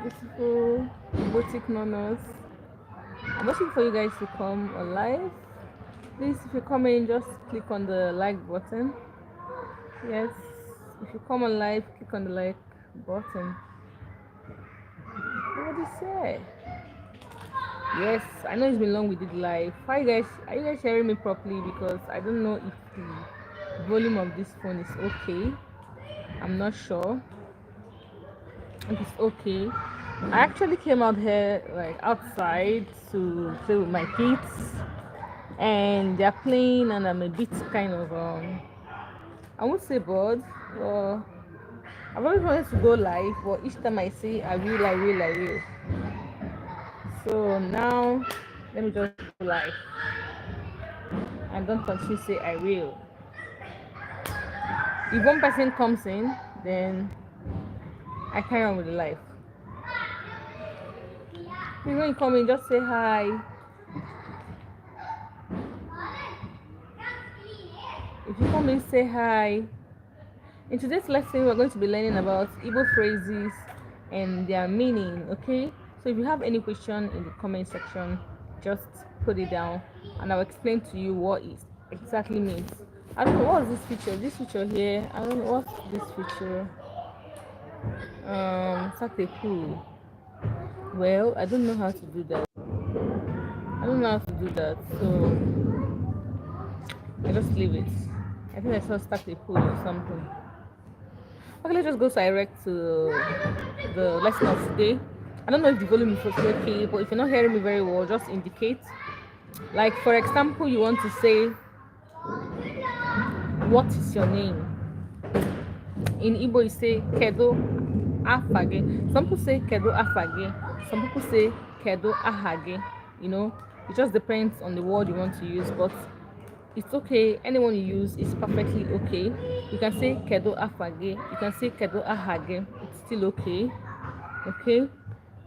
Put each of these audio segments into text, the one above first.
beautiful igboticnonos. I'm waiting for you guys to come alive. Please, if you come in, just click on the like button. Yes, if you come alive, click on the like button. What did he say? Yes, I know it's been long we did live. Hi guys, are you guys hearing me properly? Because I don't know if the volume of this phone is okay. I'm not sure if it's okay. I actually came out here like outside to play with my kids, and they're playing, and I'm a bit kind of I won't say bored. Well, I've always wanted to go live, but each time I say I will. So now let me just go live and don't continue to say I will. If one person comes in, then I carry on with the life. When you come in, just say hi. If you come in, say hi. In today's lesson, we're going to be learning about Igbo phrases and their meaning, okay? So if you have any question in the comment section, just put it down and I'll explain to you what it exactly means. I don't know what's this feature. This feature here, I don't know what's this feature. Start a pool. Well, I don't know how to do that. So I just leave it. I think I saw start a pool or something. Okay, let's just go direct to the lesson of today. I don't know if the volume is okay, but if you're not hearing me very well, just indicate. Like for example, you want to say, what is your name? In Igbo, you say kedo afage. Some people say kedo afage. Some people say kedo ahage. You know, it just depends on the word you want to use, but it's okay. Anyone you use is perfectly okay. You can say kedo afage. You can say kedo ahage. It's still okay. Okay.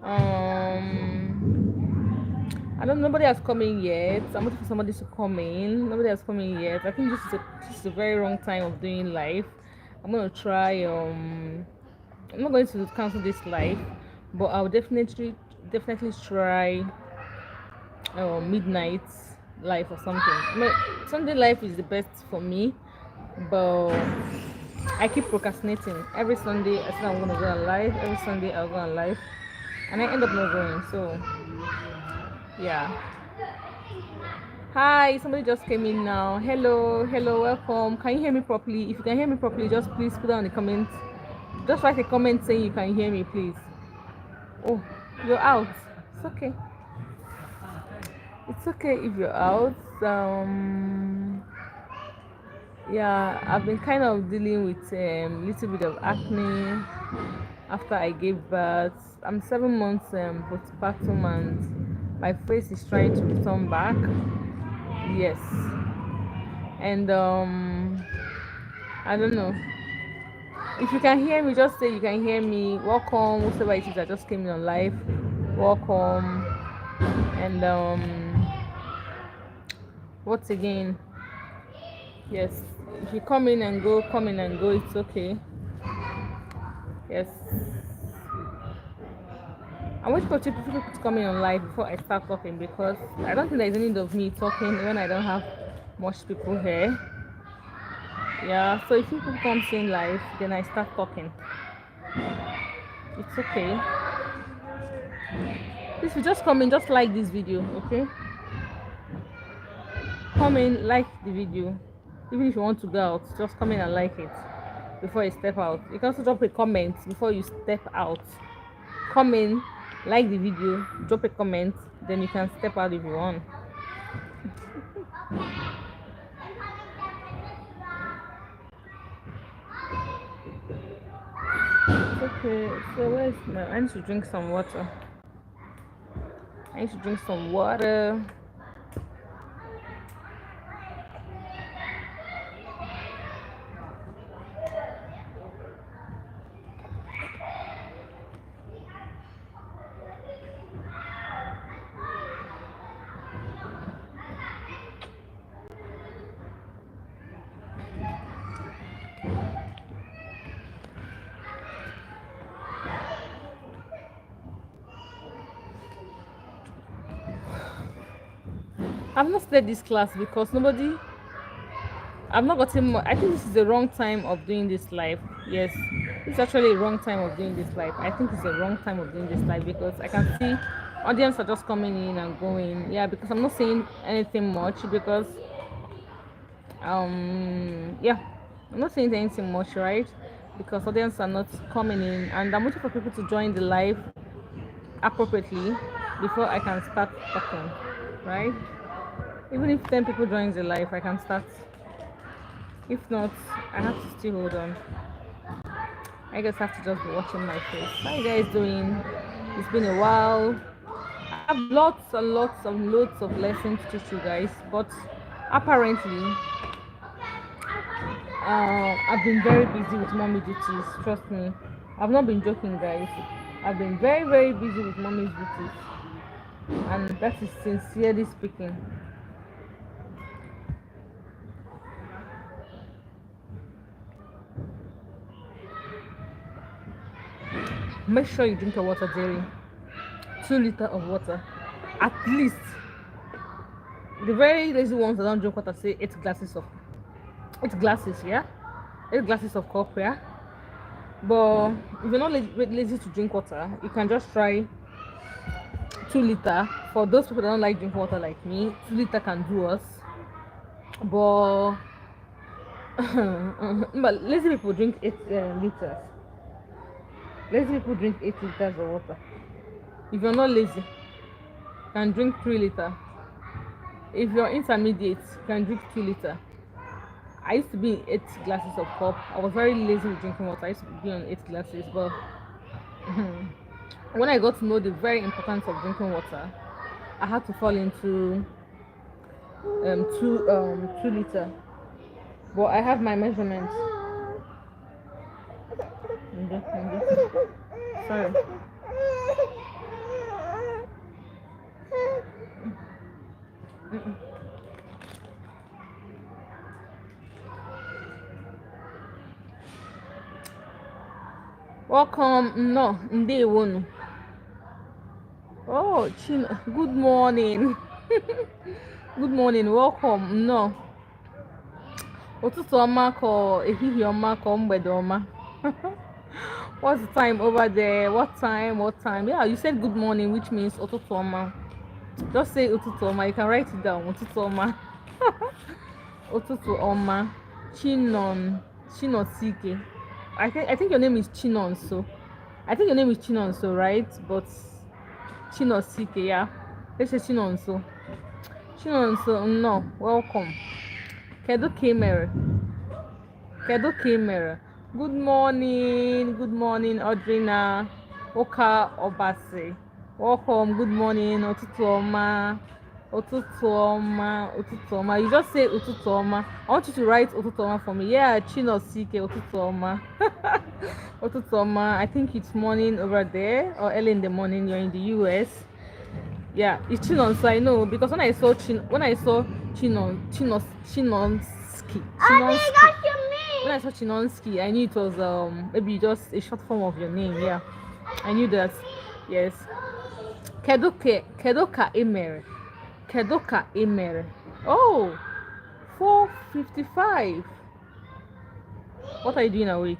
I don't. Nobody has come in yet. I'm waiting for somebody to come in. Nobody has come in yet. I think this is a very wrong time of doing live. I'm gonna try. I'm not going to cancel this live, but I'll definitely try. Midnight live or something. Sunday live is the best for me, but I keep procrastinating. Every Sunday I say I'm gonna go on live. Every Sunday I'll go on live, and I end up not going. So yeah. Hi, somebody just came in now. Hello, welcome. Can you hear me properly? If you can hear me properly, just please put down the comments. Just write a comment saying you can hear me, please. Oh, you're out. It's okay. It's okay if you're out. Yeah, I've been kind of dealing with little bit of acne after I gave birth. I'm 7 months postpartum, and my face is trying to return back. Yes, and I don't know. If you can hear me, just say you can hear me. Welcome, whoever it is that just came in on live. Welcome, and once again, yes. If you come in and go, it's okay. Yes. I'm waiting for two people to come in on live before I start talking, because I don't think there's any need of me talking when I don't have much people here. Yeah, so if people come in live, then I start talking. It's okay. If you just come in, just like this video, okay? Come in, like the video. Even if you want to go out, just come in and like it before you step out. You can also drop a comment before you step out. Come in, like the video, drop a comment, then you can step out if you want. Okay, so where's my? I need to drink some water. I've not started this class because nobody. I've not gotten. I think this is the wrong time of doing this live. Yes, it's actually a wrong time of doing this live. I think it's the wrong time of doing this live because I can see audience are just coming in and going. Yeah, because I'm not saying anything much because yeah, I'm not saying anything much, right? Because audience are not coming in, and I'm waiting for people to join the live appropriately before I can start talking, right? Even if 10 people join the live, I can start. If not, I have to still hold on. I guess I have to just be watching my face. How you guys doing? It's been a while. I have lots and loads of lessons to teach you guys, but apparently, I've been very busy with mommy duties. Trust me, I've not been joking, guys. I've been very busy with mommy's duties, and that is sincerely speaking. Make sure you drink your water daily. 2 liters of water, at least. The very lazy ones that don't drink water say 8 glasses, yeah, 8 glasses of cup, yeah. But if you're not lazy to drink water, you can just try 2 liters. For those people that don't like drinking water like me, 2 liters can do us. But but lazy people drink 8 liters. Lazy people drink 8 liters of water. If you're not lazy, you can drink 3 liters. If you're intermediate, you can drink 2 liters. I used to be in 8 glasses of cup. I was very lazy with drinking water. I used to be on 8 glasses, but when I got to know the very importance of drinking water, I had to fall into 2 liters. But I have my measurements. Sorry. Welcome. No, Ndewonu. Oh, Chin. Good morning. Good morning. Welcome. No. Ụtụtụ ọma ka ehihie ọma ka mgbede ọma. What's the time over there? What time? What time? Yeah, you said good morning, which means ụtụtụ ọma. Just say ụtụtụ ọma. You can write it down. Ụtụtụ ọma. Ụtụtụ ọma. Chinosike. I think your name is Chinonso. I think your name is Chinonso, right? But Chinosike, yeah. Let's say Chinonso. Chinonso, no. Welcome. Kedu Kamera. Kedu Kamera. Good morning, Audrina. Oka Obase. Welcome, good morning, Ụtụtụ ọma. Ụtụtụ ọma, ụtụtụ ọma. You just say ụtụtụ ọma. I want you to write ụtụtụ ọma for me. Yeah, Chinosike, ụtụtụ ọma. Ụtụtụ ọma. I think it's morning over there or early in the morning. You're in the US. Yeah, it's Chinonso. I know because when I saw Chinonsky. When I saw Chinonsky, I knew it was maybe just a short form of your name. Yeah, I knew that. Yes. Kedoka Emere. Kedoka Emere. Oh, 4:55. What are you doing awake?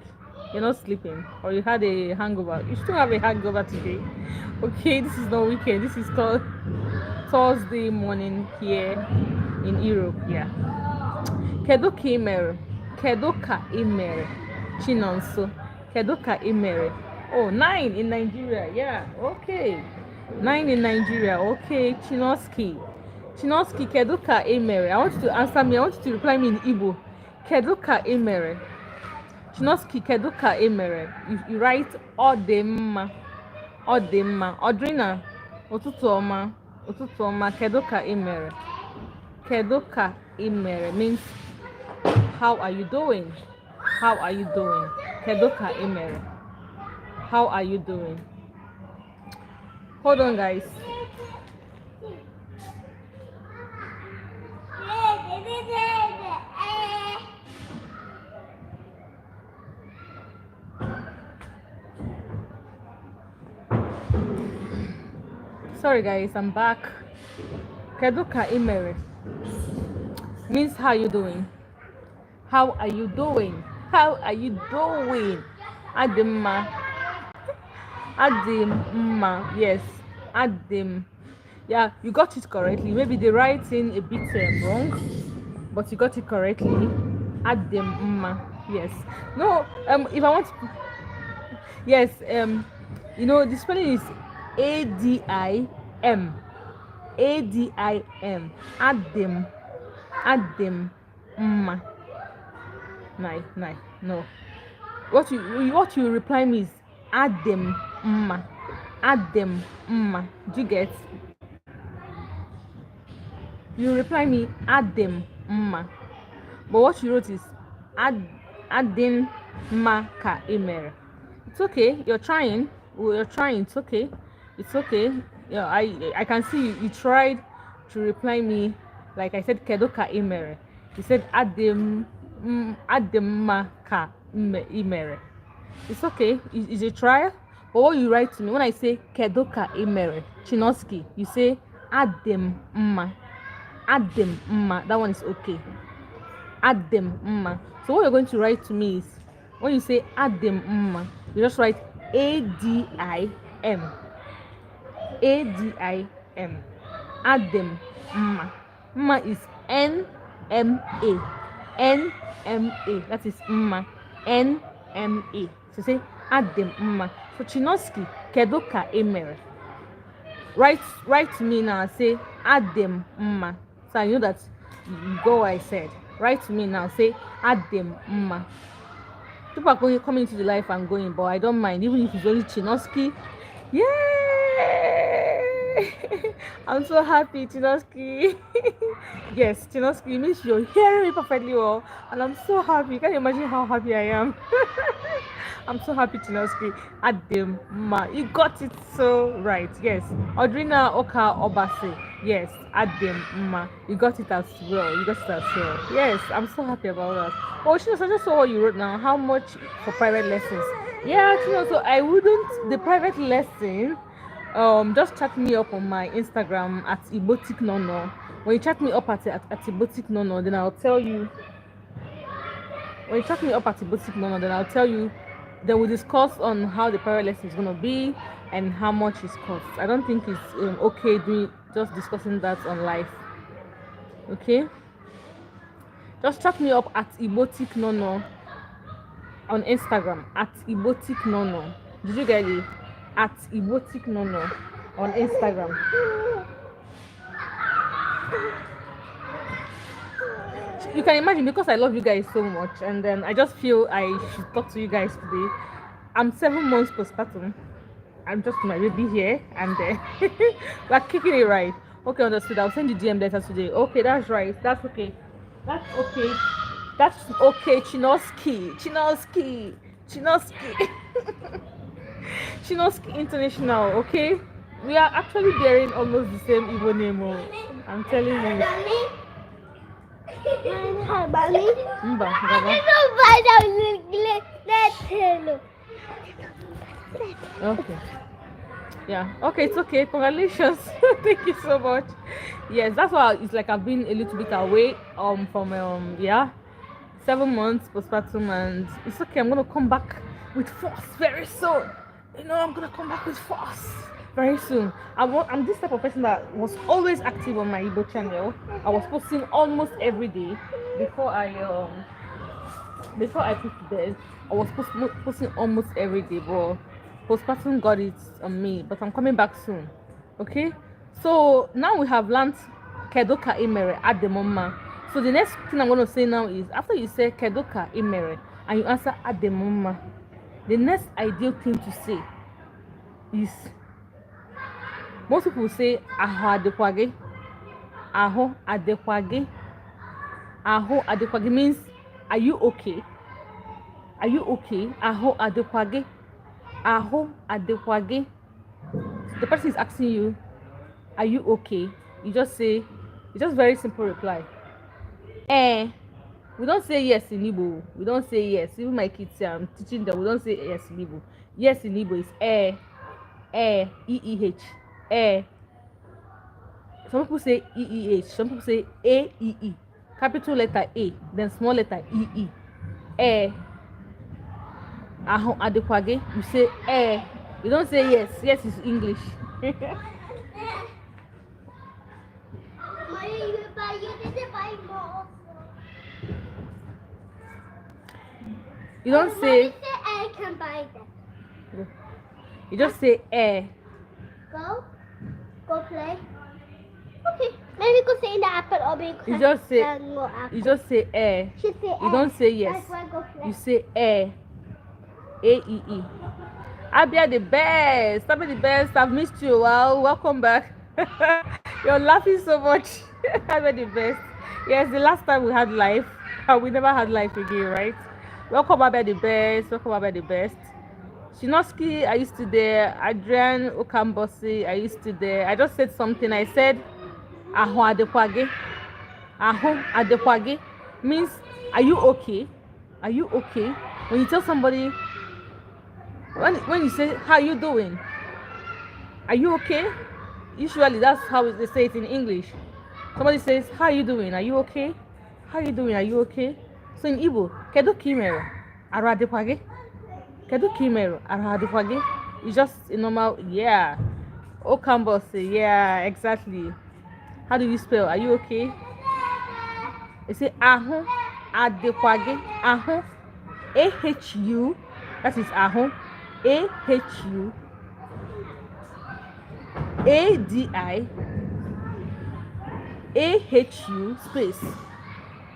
You're not sleeping, or you had a hangover? You still have a hangover today. Okay, this is not weekend. This is called Thursday morning here in Europe. Yeah. Kedoka Emere. Kedoka Emere. Chinonso. Kedoka Emere. Oh, 9 in Nigeria. Yeah. Okay. 9 in Nigeria. Okay. Chinoski. Kedoka Emere. I want you to answer me. I want you to reply me in Igbo. Kedoka Emere. Chinoski Kedoka Emere. You write Odemma. Audrina. Ụtụtụ ọma. Kedoka Emere. Kedoka Emere means how are you doing? Kedoka Emere. How are you doing? Hold on, guys. Sorry, guys, I'm back. Kedu ka imere means how you doing? How are you doing? How are you doing? Adimma. Adimma. Yes. Adim. Yeah, you got it correctly. Maybe the writing a bit wrong, but you got it correctly. Adimma. Yes. No. If I want to, yes. The spelling is Adim. Adim. Adim. Adim. Mma. No. What you reply me is Adim Mma. Adim Mma. Do you get? You reply me Adim Mma. But what you wrote is Adim Mma ka emere. It's okay. You're trying. You're trying. It's okay. It's okay. Yeah, I can see you tried to reply me like I said Kedo ka emere. You said Ademma ka imere. It's okay. It's a trial. But what you write to me when I say Kedo ka imere Chinoski, you say Ademma. Ademma. That one is okay. Ademma. So what you're going to write to me is when you say Ademma, you just write Adim. Adim. Ademma. Mma is NMA. NMA. That is Mma. NMA. So say Adem Mma. So Chinoski, Kedu ka emere. Write to me now and say Adem Mma. So I know that you go what I said. Write to me now, say Adem Mma. People are coming into the life and going, but I don't mind, even if it's only Chinoski. Yay! I'm so happy, Chinoski. Yes, Chinoski, it means you're hearing me perfectly well, and I'm so happy. You can't imagine how happy I am. I'm so happy, Chinoski. Adem Ma, you got it so right. Yes, Audrina Oka Obase. Yes, Adem Ma, you got it as well. You got it as well. Yes, I'm so happy about that. Oh, Chinoski, I just saw what you wrote now. How much for private lessons? Yeah, Chinoski, so I wouldn't the private lesson. Just chat me up on my Instagram at igboticnono. When you chat me up at igboticnono, then I'll tell you. When you chat me up at igboticnono, then I'll tell you. Then we'll discuss on how the private lesson is gonna be and how much it costs. I don't think it's okay just discussing that on live. Okay. Just chat me up at igboticnono on Instagram at igboticnono. Did you get it? At igboticnono on Instagram. You can imagine, because I love you guys so much, and then I just feel I should talk to you guys today. I'm 7 months postpartum. I'm just my baby here, and we're kicking it right. Okay, understood. I'll send you DM letter today. Okay, that's right. That's okay. That's okay. That's okay. Chinoski. Chinoski International, okay? We are actually bearing almost the same Igbo name. I'm telling you. Okay. Yeah. Okay, it's okay. Congratulations. Thank you so much. Yes, that's why it's like I've been a little bit away from 7 months postpartum, and it's okay. I'm gonna come back with force very soon. I'm gonna come back with force very soon. I'm this type of person that was always active on my Igbo channel. I was posting almost every day before I put to bed. I was posting almost every day, but postpartum got it on me. But I'm coming back soon. Okay. So now we have learned Kedoka Imere at the moment. So the next thing I'm gonna say now is, after you say Kedoka Imere and you answer at the moment, the next ideal thing to say is, most people say aho adekwage. Aho adekwage. Aho adekwage means, are you okay? Are you okay? Aho adekwage. Aho adekwage. The person is asking you, are you okay? You just say, it's just very simple reply. We don't say yes in Igbo. We don't say yes. Even my kids say, I'm teaching them, we don't say yes in Igbo. Yes in Igbo is E-E-H. Some people say EEH, some people say AEE. Capital letter A, then small letter EE. Eh. Ahon adekwage. You say eh. You don't say yes. Yes is English. You don't say I can buy them. You just say eh. Go play. Okay, let me go say in the apple or because You just say no apple. You just say eh. She say You don't say yes. That's why I go play. You say eh. AEE. Abia the best. Abia the best. I've missed you. Well, welcome back. You're laughing so much. Abia the best. Yes, the last time we had life, we never had life again, right? Welcome Abia the best. Welcome Abia the best. Shinoski, I used to there. Adrian Okambosi, I used to there. I just said something. I said Ahon adekwage. Ahon adekwage means are you okay? Are you okay? When you tell somebody, when you say how you doing, are you okay? Usually that's how they say it in English. Somebody says how you doing, are you okay? How you doing, are you okay? So in Igbo, kedu kimero aru adekwage? Kedu kimero aru adekwage? It's just a normal yeah. Okambo say yeah, exactly. How do you spell are you okay? They say ahon adekwage. Ahon AHU, that is ahon. AHU ADI AHU space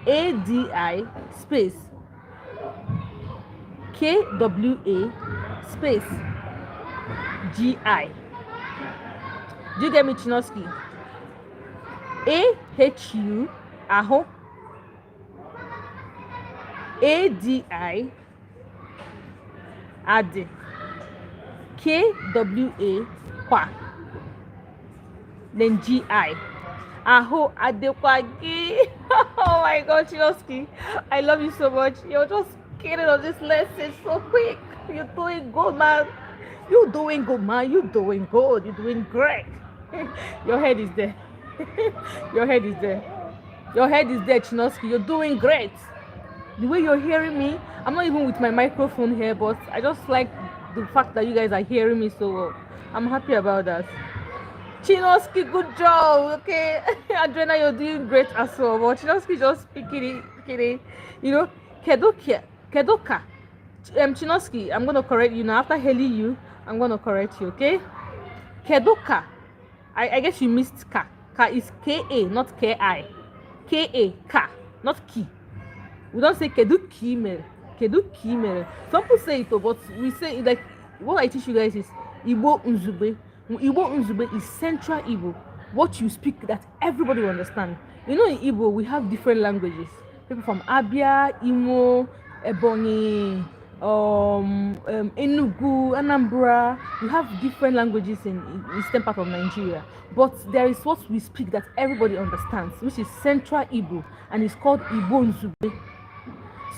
ADI space KWA space GI. Do you get me, Chinoski? AHU aho ADI ade KWA kwa then GI aho adekwage. Oh my god, Chinoski, I love you so much. You're just getting on this lesson so quick. You're doing good, man. You're doing good, man. You're doing good. You're doing great. Your head is there. Your head is there. Your head is there, Chinoski. You're doing great. The way you're hearing me, I'm not even with my microphone here, but I just like the fact that you guys are hearing me so well. I'm happy about that. Chinoski, good job. Okay, Adrena, you're doing great as well. But Chinoski just speaking it. You know, kedoka. Chinoski, I'm gonna correct you now. After hailing you, I'm gonna correct you. Okay, kedoka. I guess you missed ka. Ka is K-A, not K-I. K-A, ka, not ki. We don't say kedu kimere. Kedu kimere. Some people say it, but we say it like what I teach you guys is Igbo Nzube. Igbo Nzube is Central Igbo. What you speak that everybody will understand. You know, in Igbo we have different languages. People from Abia, Imo, Ebonyi, Enugu, Anambra. We have different languages in eastern part of Nigeria. But there is what we speak that everybody understands, which is Central Igbo, and it's called Igbo Nzube.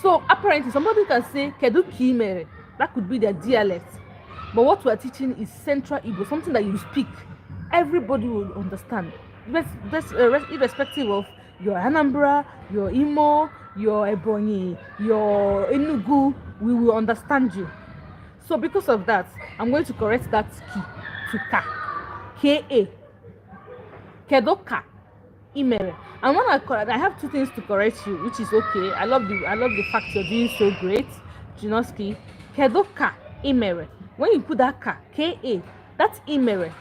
So apparently somebody can say Kedu Kimere. That could be their dialect. But what we are teaching is Central Igbo, something that you speak. Everybody will understand. Irrespective of your Anambra, your Imo, your Ebonyi, your Enugu, we will understand you. So because of that, I'm going to correct that ki to ka. K-A. Kedoka. Imere. And when I have two things to correct you, which is okay. I love the fact you're doing so great, Jinoski. Kedoka imere. When you put that ka, K-A, that's imere.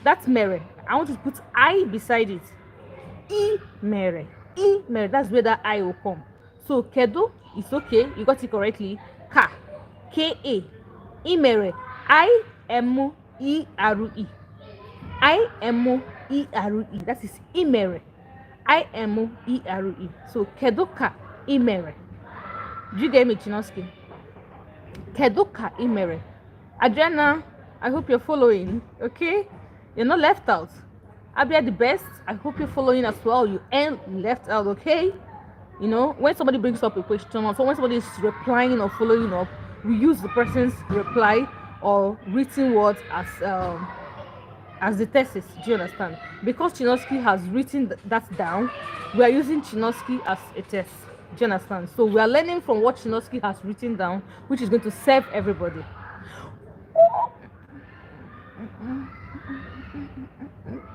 That's mere. I want to put I beside it. Imere. Imere. That's where that I will come. So kedo is okay. You got it correctly. Ka. K-A. Imere. I-M-E-R-E. I-M-E-R-E. That is imere. I-M-E-R-E. So kedoka imere. Do you get me, Chinoski? Kedoka imere. Adriana, I hope you're following. Okay, you're not left out. Abia the best. I hope you're following as well. You ain't left out. Okay. You know, when somebody brings up a question, or so when somebody is replying or following up, we use the person's reply or written words as the thesis. Do you understand? Because Chinosky has written that down, we are using Chinosky as a test. Do you understand? So we are learning from what Chinosky has written down, which is going to serve everybody.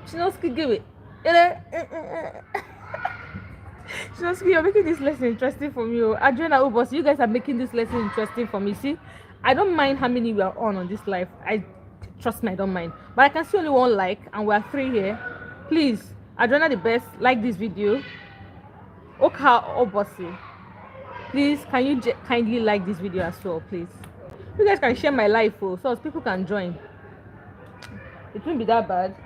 Chinosky, give it. Chinosky, you're making this lesson interesting for me. Adriana Ubos, you guys are making this lesson interesting for me. See, I don't mind how many we are on this live. I trust me, I don't mind. But I can see only one like, and we are 3 here. Please, Adriana the best, like this video. Oka Obosi, please, can you kindly like this video as well, please? You guys can share my live, so as people can join. It won't be that bad.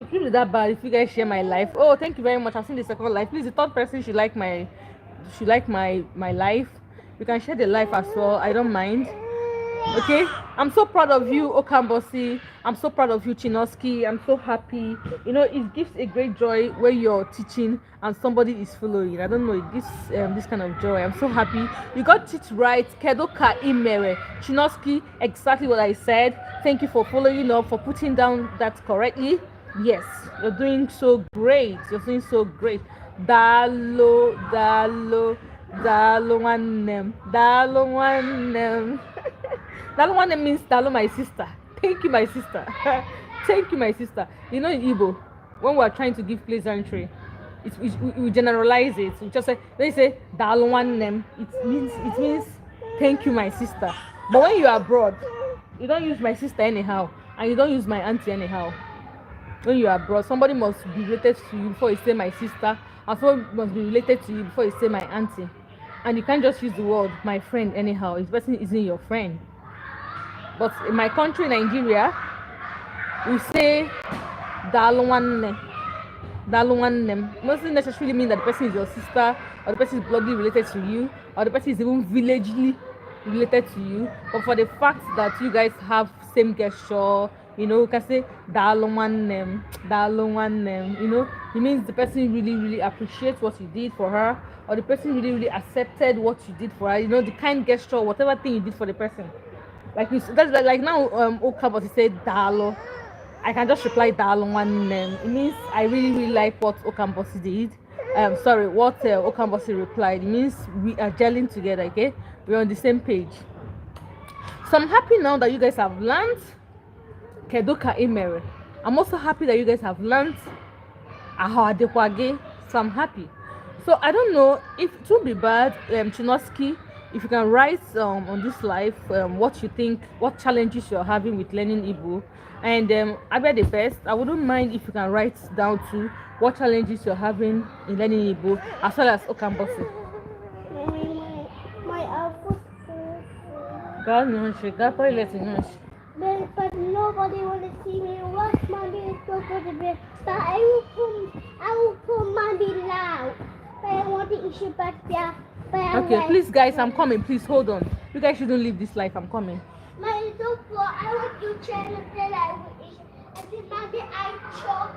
It won't be that bad if you guys share my live. Oh, thank you very much. I've seen the second live. Please, the third person should like my live. You can share the live as well. I don't mind. Okay, I'm so proud of you, Okambosi. I'm so proud of you, Chinosky. I'm so happy. You know, it gives a great joy when you're teaching and somebody is following. I don't know, it gives this kind of joy. I'm so happy. You got it right. Kedoka Imere. Chinosky, exactly what I said. Thank you for following up, for putting down that correctly. Yes, you're doing so great. You're doing so great. Dalo, dalo, dalo one dalo one That one means Dalo, my sister. Thank you, my sister. Thank you, my sister. You know, in Igbo, when we are trying to give pleasantry, we generalize it. We just say, they say Dalo one name. It means thank you, my sister. But when you are abroad, you don't use my sister anyhow, and you don't use my auntie anyhow. When you are abroad, somebody must be related to you before you say my sister, and somebody must be related to you before you say my auntie. And you can't just use the word my friend anyhow. If the person isn't your friend. But in my country, Nigeria, we say Dalwanne. Dalwanne doesn't necessarily mean that the person is your sister, or the person is bloodly related to you, or the person is even villagely related to you. But for the fact that you guys have same gesture, you know, you can say Dalwanne, Dalwanne. You know, it means the person really appreciates what you did for her, or the person really accepted what you did for her. You know, the kind gesture, whatever thing you did for the person. Like that's like now Okaboti said Dalo. I can just reply Dalo one name. It means I really like what Okambosi did. Sorry, what Okambosi replied. It means we are gelling together, okay? We're on the same page. So I'm happy now that you guys have learned Kedoka Emere. I'm also happy that you guys have learned Ahadekwage. So I'm happy. So I don't know if it would be bad, Chinosky, if you can write on this live what you think, what challenges you're having with learning Igbo, and I bet the best. I wouldn't mind if you can write down to what challenges you're having in learning Igbo, as well as Okambosi. My outfit. God knows, God probably let you know. But nobody want to see me wash my beard go to the bed. But I will put my beard loud. But I want to issue back there. Okay, please guys, I'm coming. Please hold on. You guys shouldn't leave this life. I'm coming. My little floor, I want you to try to play like with issue. And then now that I choke.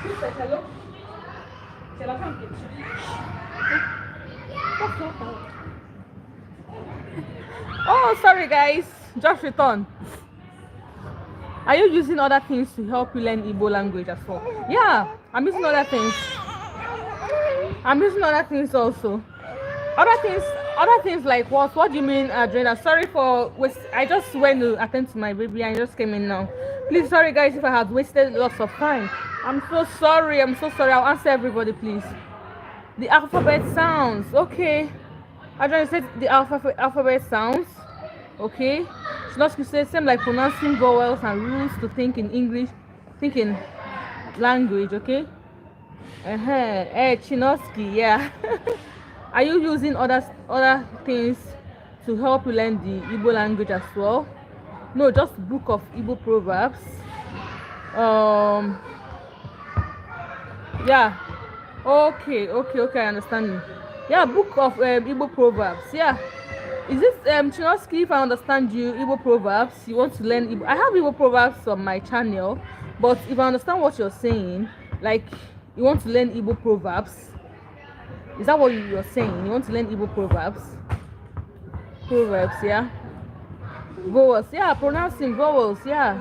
Hello. Oh, sorry guys, just return. Are you using other things to help you learn Igbo language as well? Yeah, I'm using other things. I'm using other things also. Other things like what? What do you mean, Adrena? Sorry for I just went to attend to my baby and I just came in now. Please, sorry guys if I have wasted lots of time. I'm so sorry. I'll answer everybody, please. The alphabet sounds. Okay. Adrena said the alphabet sounds. Okay. Chinoski says same like pronouncing vowels and rules to think in English, think in language. Okay. Chinoski, yeah. Are you using other things to help you learn the Igbo language as well? No, just book of Igbo proverbs. Yeah. Okay, I understand you. Yeah, book of Igbo proverbs. Yeah. Is this Chinoski? If I understand you, Igbo proverbs. You want to learn Igbo? I have Igbo proverbs on my channel, but if I understand what you're saying, like you want to learn Igbo proverbs. Is that what you're saying? You want to learn Igbo proverbs? Proverbs, yeah. Vowels, yeah. Pronouncing vowels, yeah.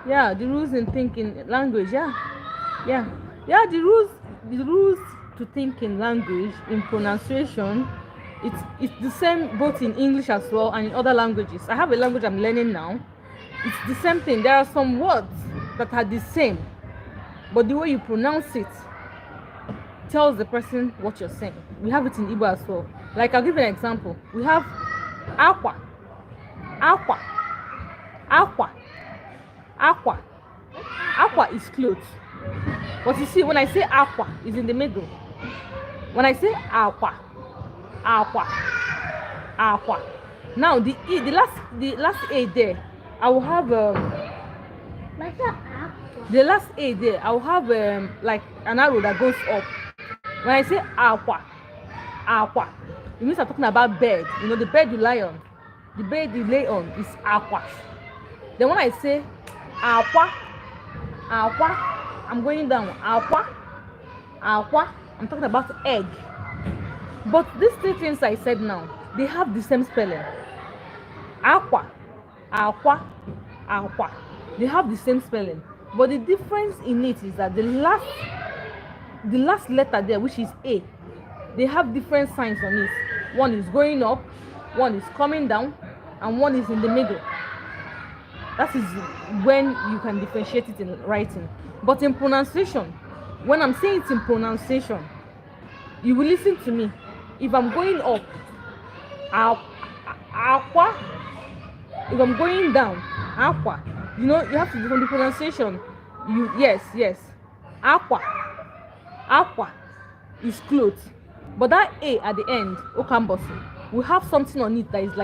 Yeah. The rules in thinking language, yeah. Yeah. Yeah. The rules to think in language in pronunciation. It's the same both in English as well and in other languages. I have a language I'm learning now. It's the same thing. There are some words that are the same, but the way you pronounce it tells the person what you're saying. We have it in Igbo as well. Like I'll give you an example. We have aqua, aqua, aqua, aqua. Aqua is clothes. But you see, when I say aqua, it's in the middle. When I say aqua, aqua, aqua. Now the last A there, I will have the last A there. I will have like an arrow that goes up. When I say aqua, aqua, it means I'm talking about bed. You know, the bed you lie on. The bed you lay on is aqua. Then when I say aqua, aqua, I'm going down. Aqua, aqua, I'm talking about egg. But these three things I said now, they have the same spelling. Aqua, aqua, aqua. They have the same spelling. But the difference in it is that the last letter there, which is A, they have different signs on it. One is going up, one is coming down, and one is in the middle. That is when you can differentiate it in writing. But in pronunciation, when I'm saying it in pronunciation, you will listen to me. If I'm going up, aqua. If I'm going down, aqua. You know, you have to do from the pronunciation. Yes. Aqua. Aqua is clothes, but that A at the end, okambosi, we have something on it that is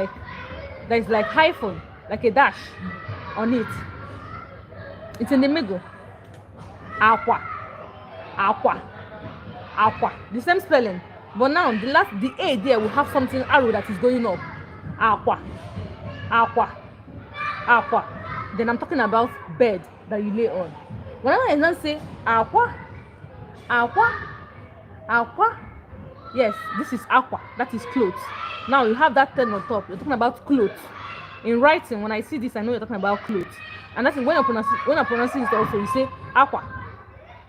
like hyphen, like a dash on it. It's in the middle. Aqua, aqua, aqua. The same spelling, but now the A there will have something arrow that is going up. Aqua, aqua, aqua. Then I'm talking about bed that you lay on. Whenever I now say aqua, aqua, aqua, yes, this is aqua, that is clothes. Now you have that term on top. You're talking about clothes. In writing, when I see this, I know you're talking about clothes. And that's when I'm pronouncing it also, you say aqua,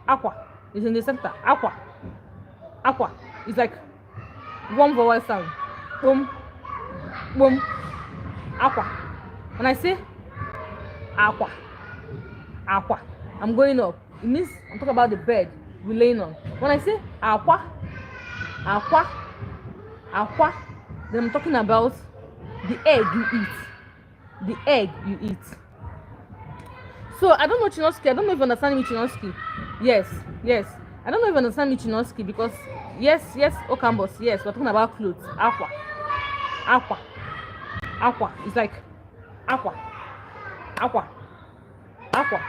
aqua is in the center. Aqua, aqua. It's like one vowel sound. Boom, boom, aqua. When I say aqua, aqua, I'm going up. It means I'm talking about the bed we're laying on. When I say aqua, aqua, aqua, then I'm talking about the egg you eat. The egg you eat. So I don't know Chinoski. I don't know if you understand me, Chinoski. Yes. I don't know if you understand me, Chinoski, because yes, Okambos, yes, we're talking about clothes. Aqua, aqua, aqua. It's like aqua, aqua, aqua,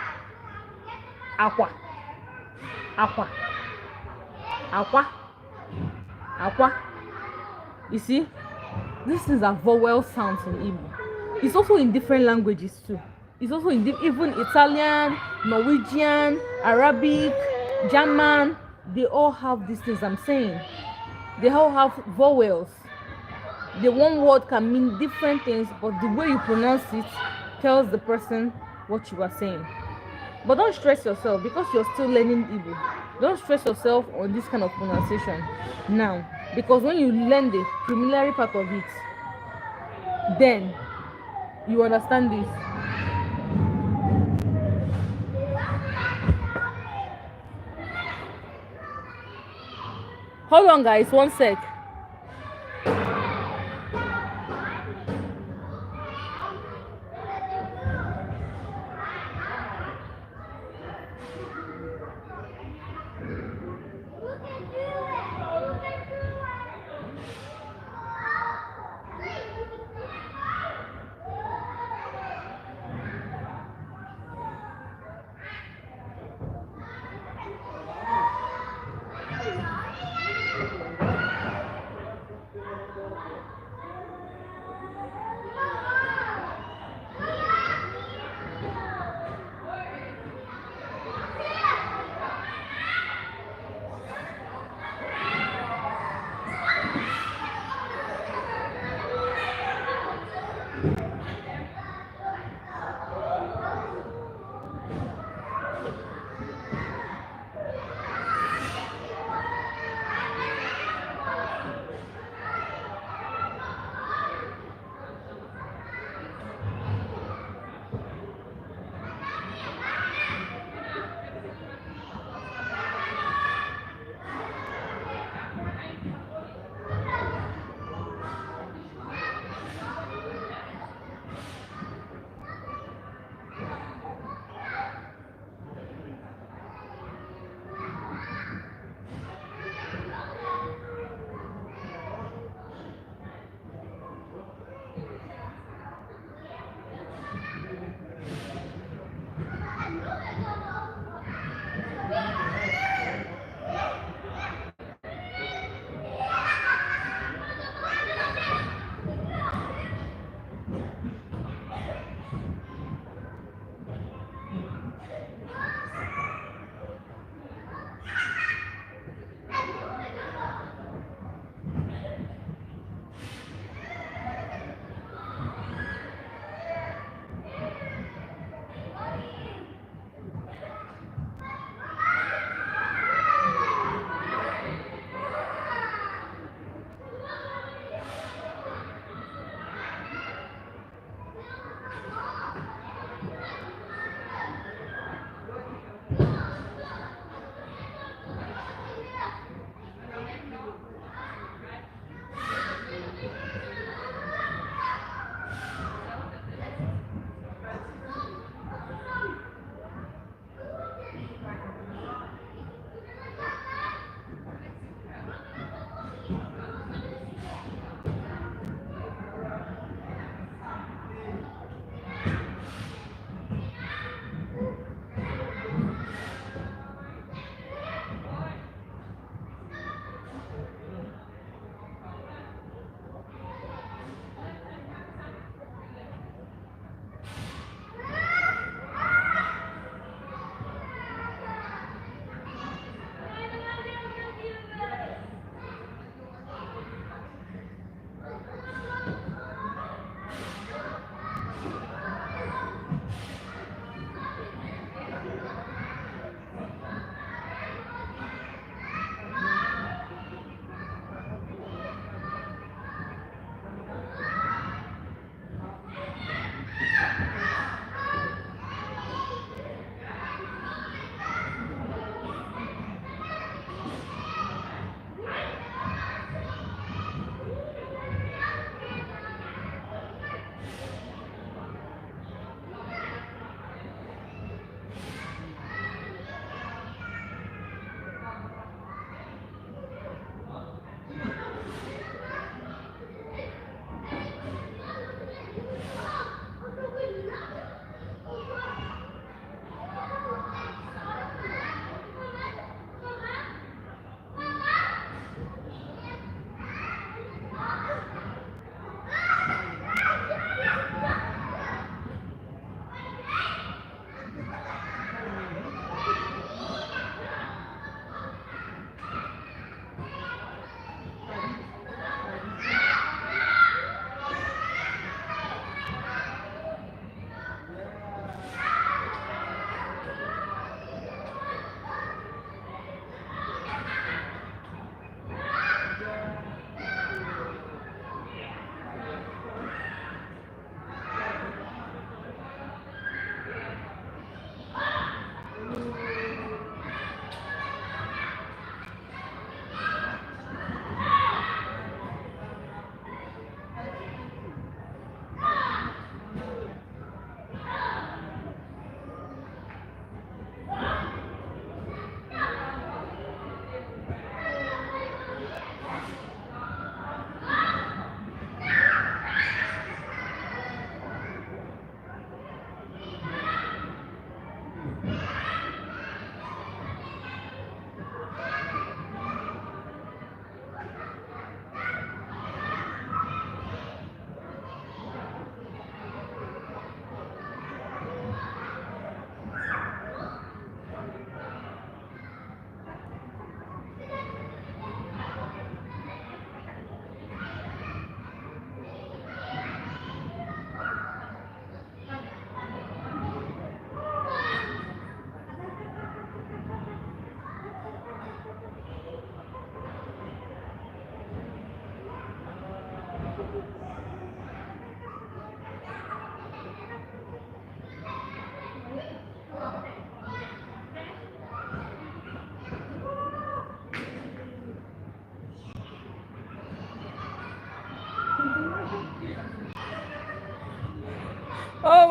aqua, aqua, aqua, aqua. You see, these things are vowel sounds in Igbo. It's also in different languages too. It's also in even Italian, Norwegian, Arabic, German, they all have these things I'm saying. They all have vowels. The one word can mean different things, but the way you pronounce it tells the person what you are saying. But don't stress yourself because you're still learning Igbo. Don't stress yourself on this kind of pronunciation now, because when you learn the preliminary part of it, then you understand this. Hold on, guys, one sec.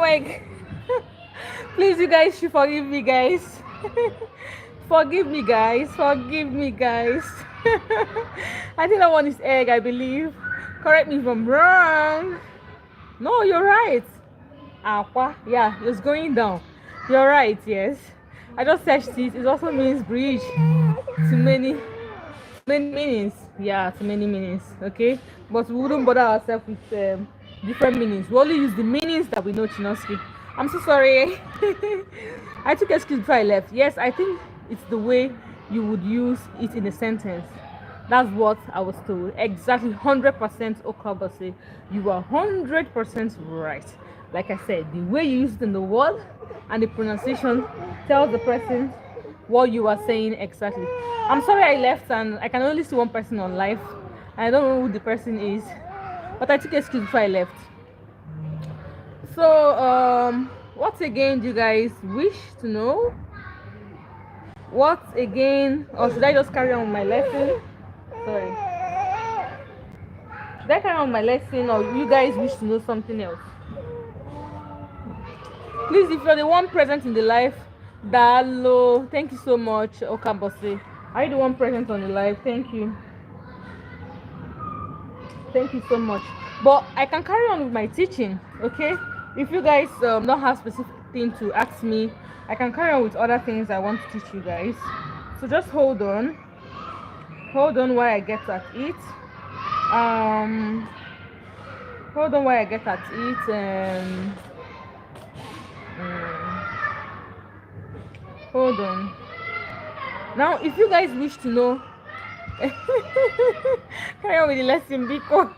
my please, you guys should forgive me, guys. Forgive me, guys. Forgive me, guys. I think that one is egg, I believe. Correct me if I'm wrong. No, you're right. Aqua. Yeah, it's going down. You're right, yes. I just searched it. It also means bridge. To many meanings. Yeah, to many meanings. Okay. But we wouldn't bother ourselves with different meanings. We only use the meanings that we know, Chinoski. I'm so sorry. I took excuse before I left. Yes, I think it's the way you would use it in a sentence. That's what I was told. Exactly 100% Okabase. You are 100% right. Like I said, the way you use it in the word and the pronunciation tells the person what you are saying exactly. I'm sorry I left and I can only see one person on live. I don't know who the person is, but I took excuse before I left. So, what again do you guys wish to know? What again? Or should I just carry on with my lesson? Sorry. Should I carry on with my lesson, or you guys wish to know something else? Please, if you're the one present in the live, Dalo, thank you so much. Okabose, are you the one present on the live? Thank you. Thank you so much. But I can carry on with my teaching, okay? If you guys don't have specific thing to ask me, I can carry on with other things I want to teach you guys. So just hold on while I get at it. Hold on while I get at it. Hold on. Now, if you guys wish to know, carry on with the lesson because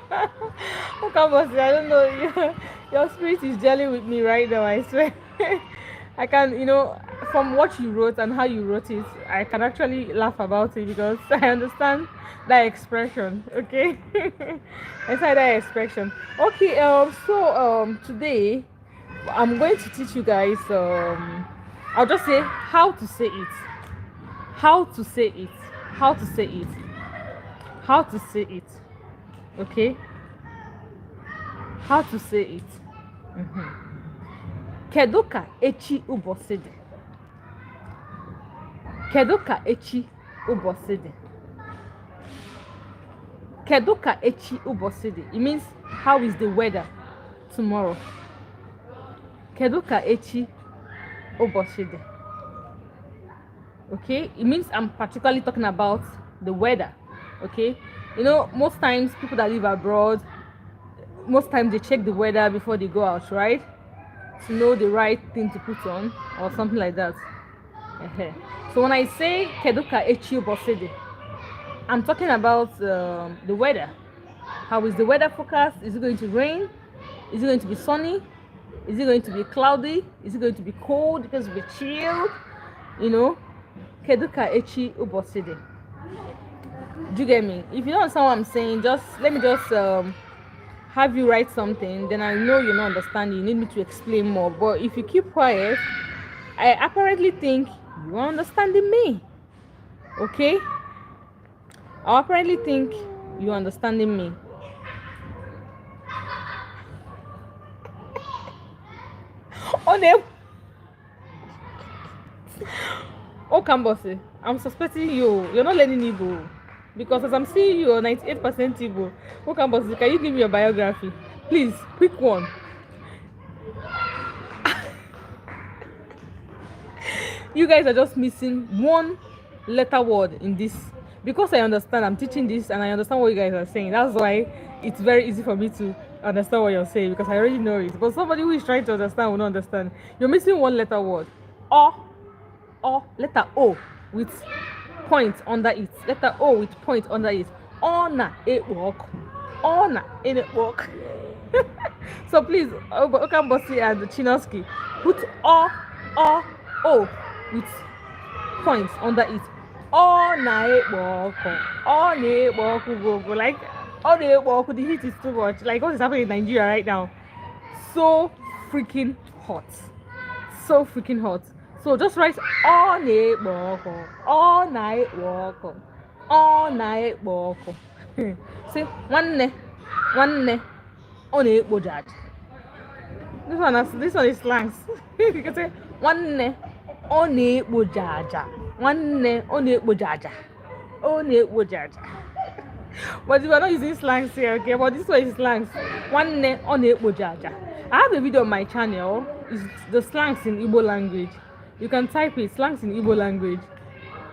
I don't know, your spirit is gelling with me right now, I swear. I can, from what you wrote and how you wrote it, I can actually laugh about it because I understand that expression, okay? I said that expression. Okay, so today I'm going to teach you guys, I'll just say how to say it. How to say it. How to say it. How to say it. Okay? How to say it. Kedu ka echi ụbọchị dị? Kedu ka echi ụbọchị dị? Kedu ka echi ụbọchị dị? It means how is the weather tomorrow? Kedu ka echi ụbọchị dị? Okay, it means I'm particularly talking about the weather. Okay, most times people that live abroad, most times they check the weather before they go out, right? To know the right thing to put on or something like that. So when I say keduka echi ụbọchị, I'm talking about the weather. How is the weather forecast? Is it going to rain? Is it going to be sunny? Is it going to be cloudy? Is it going to be cold? Because we chill, Keduka echi ụbọchị dị. Do you get me? If you don't understand what I'm saying, let me have you write something, then I know you're not understanding. You need me to explain more. But if you keep quiet, I apparently think you are understanding me. Okay? I apparently think you're understanding me. Oh, Kambosi, I'm suspecting you're not learning Igbo. Because as I'm seeing you, 98% Igbo. Oh, Kambosi, can you give me your biography? Please, quick one. You guys are just missing one letter word in this. Because I understand, I'm teaching this and I understand what you guys are saying. That's why it's very easy for me to understand what you're saying because I already know it. But somebody who is trying to understand will not understand. You're missing one letter word. Or letter O with point under it. Letter O with point under it. Ona it walk. Ona in it walk. So please, Okambosi and Chinoski, put O with points under it. Ona it walk. Ona it walk. Go like Ona it walk. The heat is too much. Like what is happening in Nigeria right now? So freaking hot. So freaking hot. So just write all night walk, all night walk, all night walk. See, one ne, on a bojad. This one is slangs. You can say one on a jaja. One on a jaja. On a jaja. But we are not using slangs here, okay? But this one is slangs. One on a jaja. I have a video on my channel. It's the slangs in Igbo language. You can type it, slangs in Igbo language.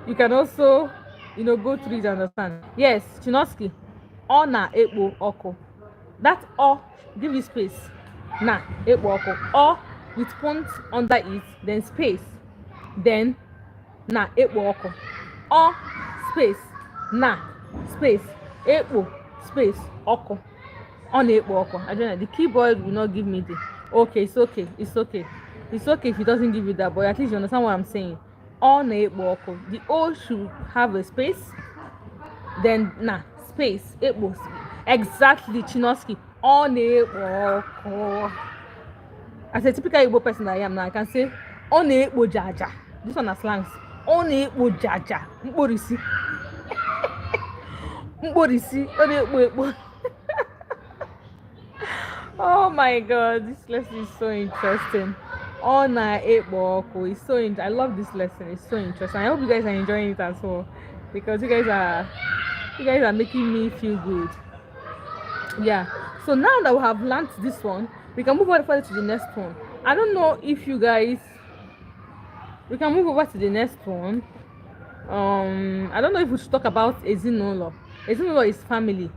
You can also, go through it and understand. Yes, Chinoski. O na ekpo oko. That o, give it space. Na ekpo oko. O with point under it, then space. Then na ekpo oko. O space. Na space. Ekpo space oko. On ekpo oko. I don't know. The keyboard will not give me the. Okay, it's okay. It's okay. It's okay if it doesn't give you that, but at least you understand what I'm saying. On ekpo oko. The O should have a space. Then na space. Ekpo. Exactly, Chinoski. On ekpo oko. As a typical Igbo person I am now, I can say on ekpo jaja. This one are slangs. On ekpo jaja. Mborisi. Mborisi. On ekpo. Oh my god, this lesson is so interesting. On ekpo oko. It's so I love this lesson. It's so interesting. I hope you guys are enjoying it as well, because you guys are making me feel good. Yeah. So now that we have learned this one, we can move on further to the next one. I don't know if you guys, we can move over to the next one. I don't know if we should talk about ezinụlọ. Ezinụlọ is family.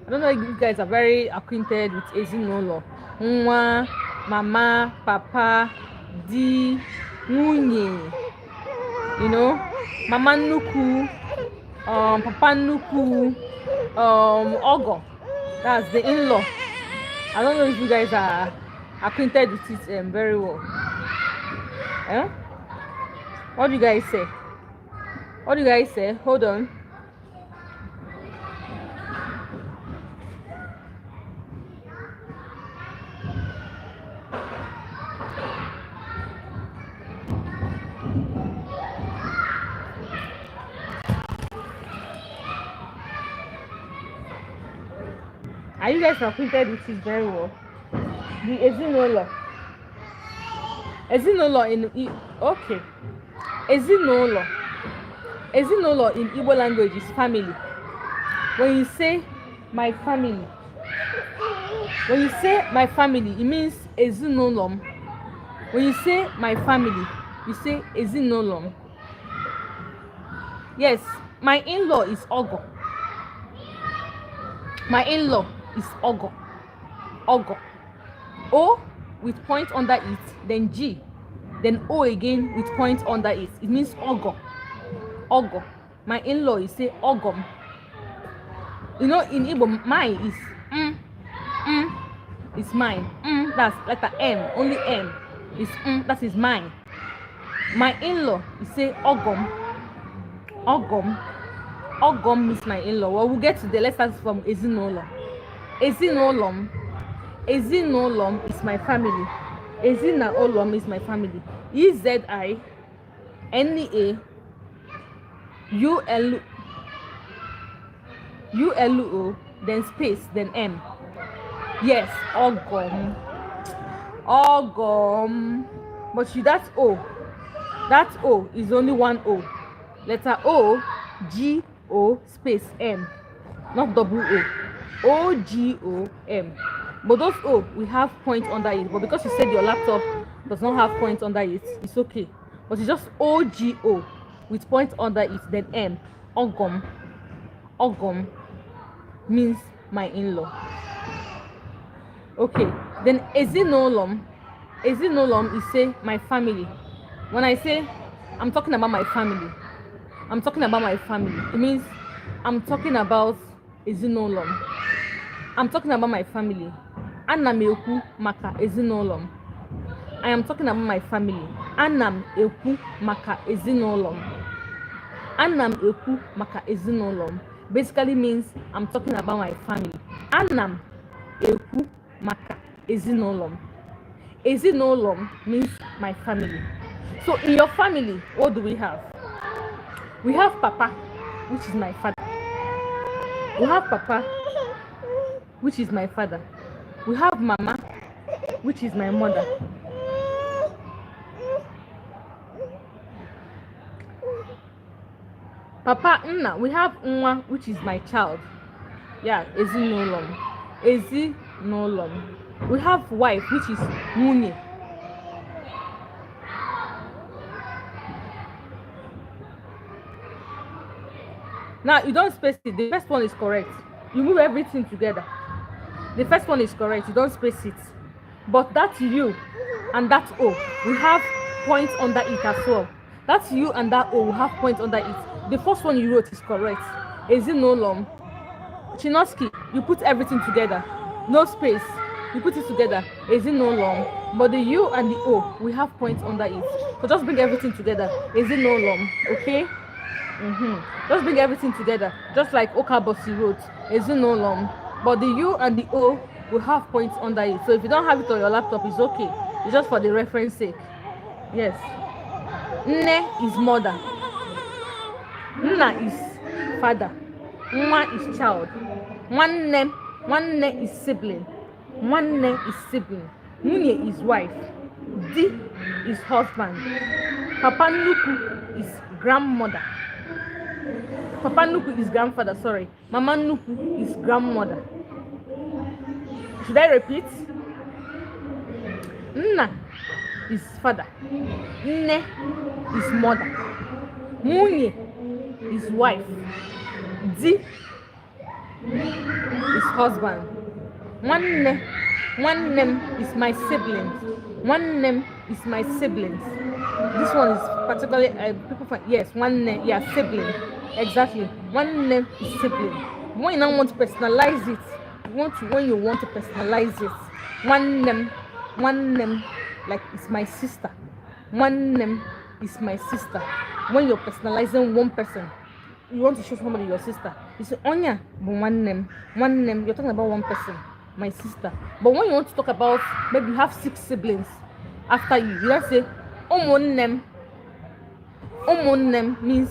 I don't know if you guys are very acquainted with ezinụlọ. Nwa, mama, papa, di, nwunye. Mama nnukwu, papa nnukwu, ogo. That's the in-law. I don't know if you guys are acquainted with it very well. What do you guys say? What do you guys say? Hold on. Are you guys acquainted with it very well? The ezinụlọ. Ezinụlọ in okay. Ezinụlọ. Ezinụlọ in Igbo language is family. When you say my family, it means ezinụlọ. When you say my family, you say ezinụlọ. Yes, my in-law is ogo. My in-law is ogo. Ogo. O with point under it, then G, then O again with point under it. It means ogo. Ogo. My in-law is say ogom. In Igbo, mine is it's mine. That's letter M, only M. Is that is mine. My in-law is say ogom. Ogom. Ogom means my in-law. Well, we'll get to the letters from ezinụlọ. Ezinụlọ. Ezinụlọ is my family. Ezinụlọ is my family. EZINAULO, then space, then M. Yes, ogom. Ogom. But that O is only one O. Letter O, G, O, space, M. Not double O. OGOM. But those O, we have point under it. But because you said your laptop does not have point under it, it's okay. But it's just OGO with point under it, then M. Ogom. Ogom means my in-law. Okay. Then ezinụlọ. Ezinụlọ is say my family. When I say I'm talking about my family, it means I'm talking about ezinụlọ. I'm talking about my family. Ana m ekwu maka ezinụlọ. I am talking about my family. Ana m ekwu maka ezinụlọ. Ana m ekwu maka ezinụlọ basically means I'm talking about my family. Ana m ekwu maka ezinụlọ. Ezinụlọ means my family. So in your family, what do we have? We have Papa, which is my father. We have Papa, which is my father. We have Mama, which is my mother. Papa nna, we have nwa, which is my child. Yeah, ezinụlọ m. Ezinụlọ m. We have wife, which is nwunye. Now you don't space it. The first one is correct. You move everything together. The first one is correct. You don't space it. But that you and that O, we have points under it as well. That you and that O, we have points under it. The first one you wrote is correct. Ezinụlọ. Chinoski, you put everything together. No space. You put it together. Ezinụlọ. But the U and the O, we have points under it. So just bring everything together. Ezinụlọ. Okay? Just bring everything together. Just like Okabosi wrote. Ezinụlọ. But the U and the O will have points under it. So if you don't have it on your laptop, it's okay. It's just for the reference sake. Yes. Nne is mother. Nna is father. Nwa is child. Nwanne is sibling. Nwanne is sibling. Nwunye is wife. Di is husband. Papa nnukwu is grandmother. Papa nnukwu is grandfather, sorry. Mama nnukwu is grandmother. Should I repeat? Nna is father. Nne is mother. Nwunye is wife. Di is husband. Nwanne is my siblings. Nwanne is my siblings. This one is particularly people find, yes, nwanne, yeah, sibling. Exactly. Nwanne is sibling. When you don't want to personalize it, when you want to personalize it, nwanne, like it's my sister. Nwanne is my sister. When you're personalizing one person, you want to show somebody your sister. You say Onya, but nwanne, you're talking about one person, my sister. But when you want to talk about, maybe you have 6 siblings after you, you don't say Omonnem. Omonnem means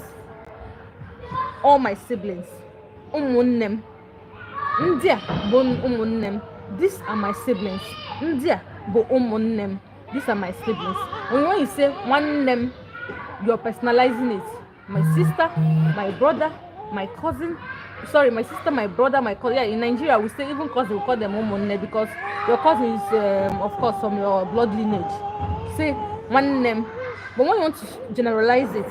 all my siblings. Omonnem. Ndia bon omonnem. These are my siblings. Ndia bo omonnem. These are my siblings. When you say one name, you're personalizing it. My sister, my brother, my cousin. Sorry, my sister, my brother, my cousin. Yeah, in Nigeria, we say even cousin, we call them omonne because your cousin is, of course, from your blood lineage. Say one name. But when you want to generalize it,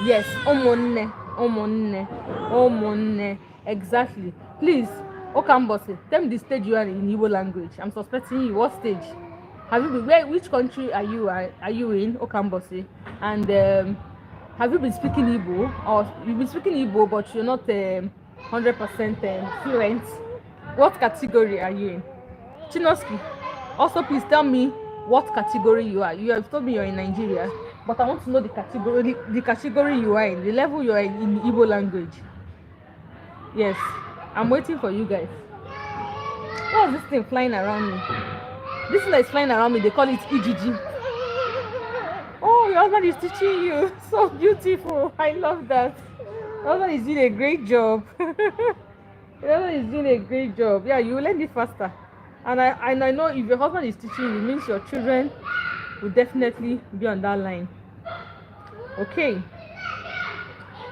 yes, omonne. Exactly. Please, Okambose, tell me the stage you are in Igbo language. I'm suspecting you. What stage? Have you been? Which country are you in, Okambose? And have you been speaking Igbo, or you've been speaking Igbo, but you're not 100% fluent? What category are you in? Chinoski, also please tell me what category you are. You have told me you're in Nigeria, but I want to know the category you are in, the level you are in Igbo language. Yes, I'm waiting for you guys. What's this thing flying around me? This thing that is flying around me, they call it EGG. Oh, your husband is teaching you. So beautiful. I love that. Your husband is doing a great job. Your husband is doing a great job. Yeah, you will learn it faster. And I know if your husband is teaching you, it means your children will definitely be on that line. Okay.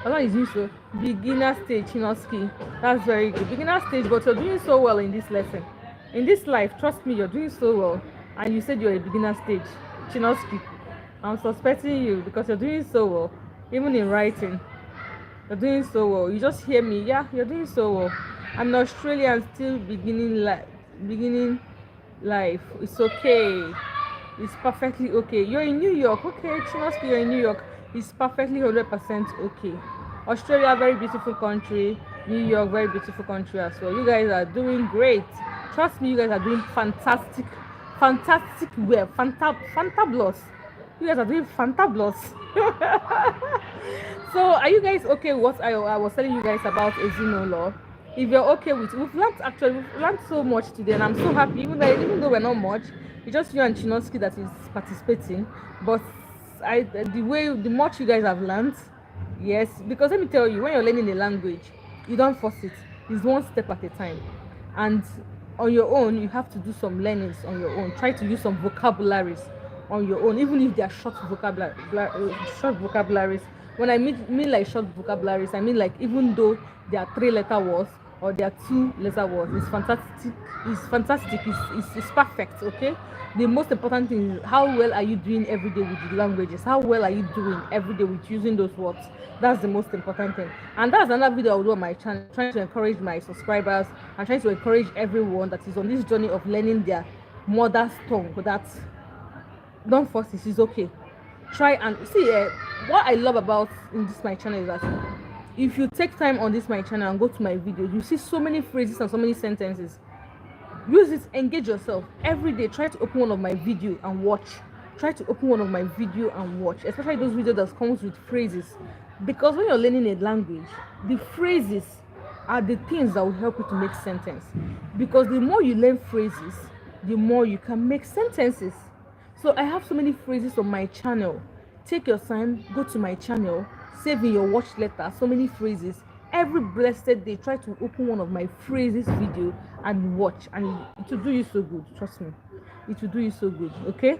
Husband is doing so. Beginner stage, Chinoski. That's very good. Beginner stage, but you're doing so well in this lesson. In this life, trust me, you're doing so well. And you said you're a beginner stage, Chinoski. I'm suspecting you because you're doing so well. Even in writing, you're doing so well. You just hear me. Yeah, you're doing so well. I'm in Australia and still beginning life. It's okay. It's perfectly okay. You're in New York. Okay, Chinoski, you're in New York. It's perfectly 100% okay. Australia, very beautiful country. New York, very beautiful country as well. You guys are doing great. Trust me, you guys are doing fantastic well. Fantabulous. You guys are doing fantabulous. So, are you guys okay with what I was telling you guys about Ezinụlọ? If you're okay with it, we've learned so much today, and I'm so happy. Even though we're not much, it's just you and Chinoski that is participating. But the much you guys have learned, yes. Because let me tell you, when you're learning a language, you don't force it. It's one step at a time, and on your own, you have to do some learnings on your own. Try to use some vocabularies on your own, even if they are short vocabularies. When I mean like short vocabularies, I mean like even though they are 3 letter words or they are 2 letter words, it's fantastic. It's fantastic. It's perfect. Okay. The most important thing is how well are you doing every day with the languages? How well are you doing every day with using those words? That's the most important thing. And that's another video I'll do on my channel, trying to encourage my subscribers and trying to encourage everyone that is on this journey of learning their mother's tongue. That don't force it, it's okay. Try and see. What I love about in this my channel is that if you take time on this my channel and go to my videos, you see so many phrases and so many sentences. Use it, engage yourself every day. Try to open one of my video and watch. Try to open one of my video and watch, especially those videos that comes with phrases, because when you're learning a language, the phrases are the things that will help you to make sentence, because the more you learn phrases, the more you can make sentences. So I have so many phrases on my channel. Take your time, go to my channel, save in your watch letter so many phrases. Every blessed day, try to open one of my phrases video and watch, and it will do you so good. Trust me, it will do you so good. Okay.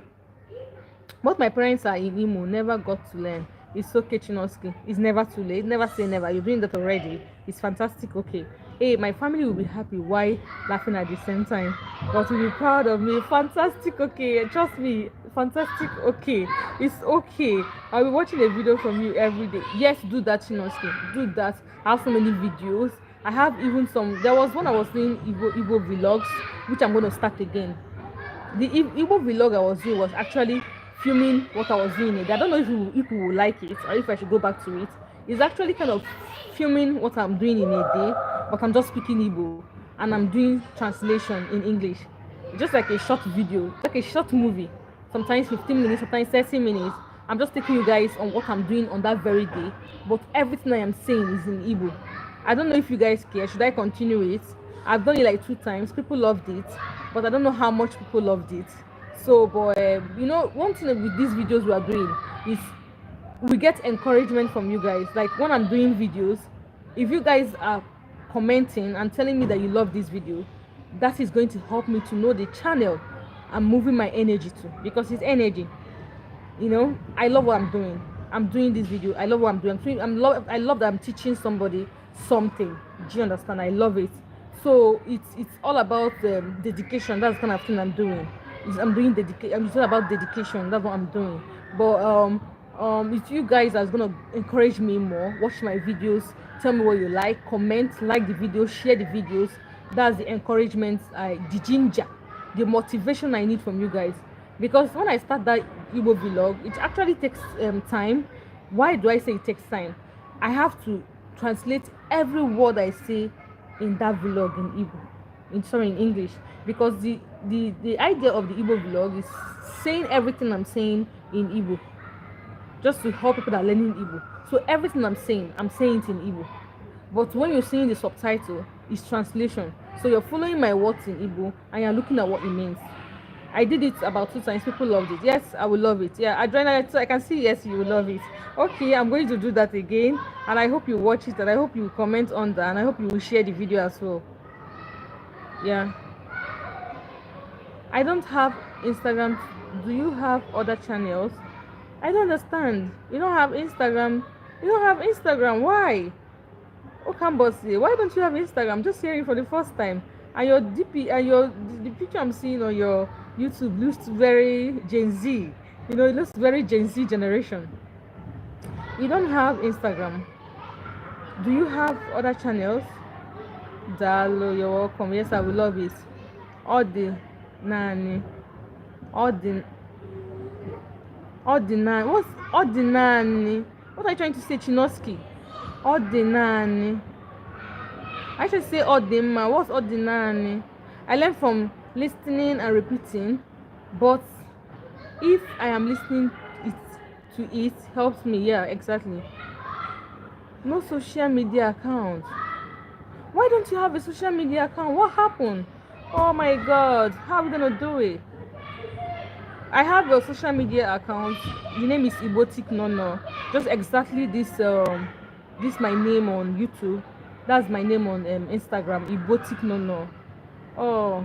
But my parents are in Imo, never got to learn. It's okay, Chinoski. It's never too late. Never say never. You're doing that already. It's fantastic. Okay. Hey, my family will be happy. Why laughing at the same time? But will be proud of me. Fantastic. Okay. Trust me. Fantastic. Okay. It's okay. I'll be watching a video from you every day. Yes, do that, Chinoski. Do that. I have so many videos. I have even some. There was one I was doing Igbo vlogs, which I'm going to start again. The Igbo vlog I was doing was actually filming what I was doing. I don't know if you will like it or if I should go back to it. It's actually kind of filming what I'm doing in a day, but I'm just speaking Igbo and I'm doing translation in English. It's just like a short video, like a short movie. Sometimes 15 minutes, sometimes 30 minutes. I'm just taking you guys on what I'm doing on that very day, but everything I am saying is in Igbo. I don't know if you guys care. Should I continue it? I've done it like 2 times. People loved it, but I don't know how much people loved it. So, but you know, one thing with these videos we are doing is we get encouragement from you guys. Like when I'm doing videos, if you guys are commenting and telling me that you love this video, that is going to help me to know the channel I'm moving my energy to, because it's energy. You know, I love what I'm doing. I'm doing this video. I love what I'm doing. I love that I'm teaching somebody something. Do you understand? I love it. So it's all about dedication. That's the kind of thing I'm doing. I'm doing dedication. It's all about dedication. That's what I'm doing. But if you guys are gonna encourage me more, watch my videos, tell me what you like, comment, like the video, share the videos. That's the encouragement, the ginger, the motivation I need from you guys. Because when I start that Igbo vlog, it actually takes time. Why do I say it takes time? I have to translate every word I say in that vlog in Igbo, in English, because the idea of the Igbo vlog is saying everything I'm saying in Igbo, just to help people that are learning Igbo. So everything I'm saying it in Igbo. But when you're seeing the subtitle, it's translation. So you're following my words in Igbo and you're looking at what it means. I did it about 2 times. People loved it. Yes, I will love it. Yeah, I can see. Yes, you will love it. Okay, I'm going to do that again, and I hope you watch it, and I hope you comment on that, and I hope you will share the video as well. Yeah. I don't have Instagram. Do you have other channels? I don't understand. You don't have Instagram. You don't have Instagram. Why? Okambosi, why don't you have Instagram? Just hearing for the first time. And your DP and the picture I'm seeing on your YouTube looks very Gen Z. You know, it looks very Gen Z generation. You don't have Instagram. Do you have other channels? Dalo, you're welcome. Yes, I will love it. Ordinary. What's ordinary? What are you trying to say, Chinoski? Ordinary. I should say ordinary. What's ordinary? I learned from listening and repeating, but if I am listening to it helps me. Yeah, exactly. No social media account. Why don't you have a social media account? What happened? Oh my god, how are we gonna do it? I have a social media account. The name is igboticnono. Just exactly this this my name on YouTube. That's my name on Instagram, igboticnono. Oh,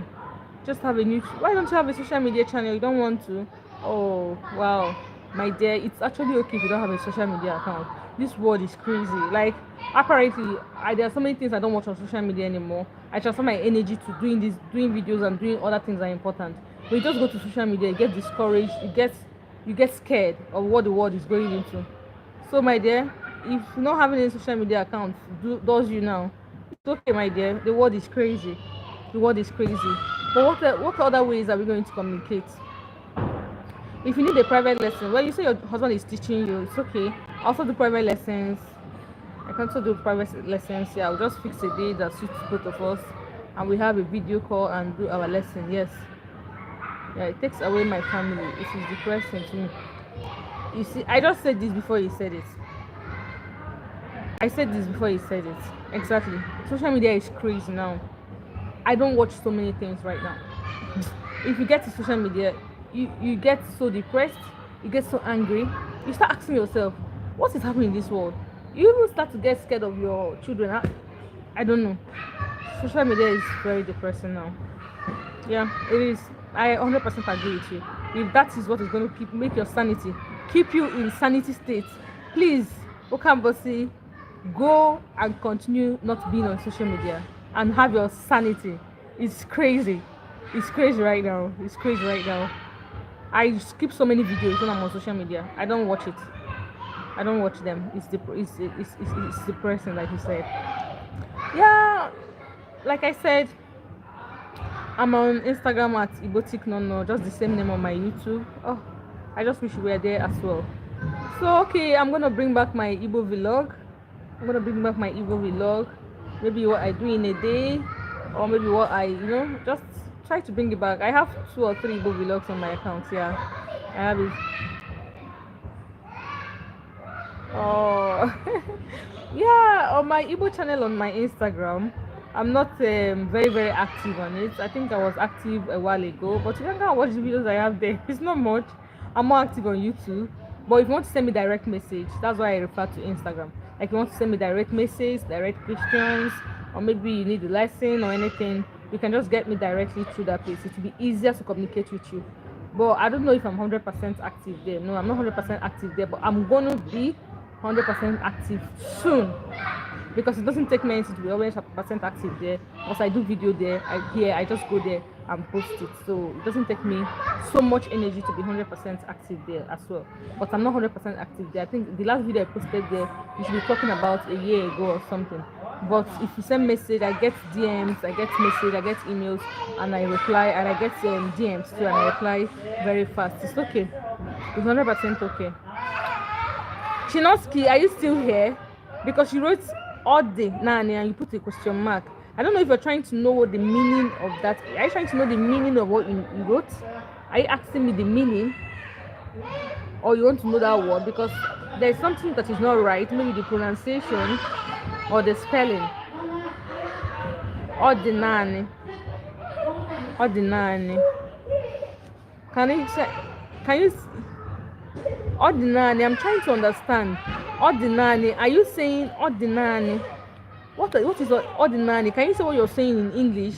just have a new. Why don't you have a social media channel? You don't want to? Oh, wow, my dear, it's actually okay if you don't have a social media account. This world is crazy. Like, apparently, there are so many things I don't watch on social media anymore. I transfer my energy to doing videos and doing other things that are important. When you just go to social media, you get discouraged. You get scared of what the world is going into. So, my dear, if not having a social media account does you now, it's okay, my dear. The world is crazy. The world is crazy. But what other ways are we going to communicate? If you need a private lesson, well, you say your husband is teaching you, it's okay. I also do private lessons. I can also do private lessons. Yeah, I'll just fix a day that suits both of us, and we have a video call and do our lesson. Yes. Yeah, it takes away my family. It is depressing to me. You see, I just said this before you said it. I said this before you said it. Exactly. Social media is crazy now. I don't watch so many things right now. If you get to social media, you get so depressed, you get so angry, you start asking yourself, what is happening in this world? You even start to get scared of your children. I don't know. Social media is very depressing now. Yeah, it is. I 100% agree with you. If that is what is going to make your sanity, keep you in sanity state, please, Okambasi, go and continue not being on social media and have your sanity. It's crazy. It's crazy right now. It's crazy right now. I skip so many videos when I'm on social media. I don't watch it. I don't watch them. It's depressing, like you said. Yeah, like I said, I'm on Instagram at igboticnono, just the same name on my YouTube. Oh, I just wish you were there as well. So okay, I'm gonna bring back my Igbo vlog. Maybe what I do in a day, or maybe what I, just try to bring it back. I have 2 or 3 Igbo vlogs on my account. Yeah, I have it. Oh, yeah, on my Igbo channel on my Instagram. I'm not very active on it. I think I was active a while ago, but you can go and watch the videos I have there. It's not much. I'm more active on YouTube. But if you want to send me direct message, that's why I refer to Instagram. Like, if you want to send me direct message, direct questions, or maybe you need a lesson or anything, you can just get me directly through that place. It will be easier to communicate with you. But I don't know if I'm 100% active there. No, I'm not 100% active there, but I'm going to be 100% active soon, because it doesn't take me anything to be always 100% active there. Once I do video there, I just go there and post it. So it doesn't take me so much energy to be 100% active there as well. But I'm not 100% active there. I think the last video I posted there, we should be talking about a year ago or something. But if you send message, I get DMs, I get message, I get emails, and I reply, and I get DMs too, and I reply very fast. It's okay. It's 100% okay. Chinoski, are you still here? Because you wrote all the nani and you put a question mark. I don't know if you're trying to know what the meaning of that. Are you trying to know the meaning of what you wrote? Are you asking me the meaning, or you want to know that word? Because there's something that is not right, maybe the pronunciation or the spelling. Ordinary. Can you ordinary? I'm trying to understand. Ordinary. Are you saying ordinary? What is ordinary? Can you say what you're saying in English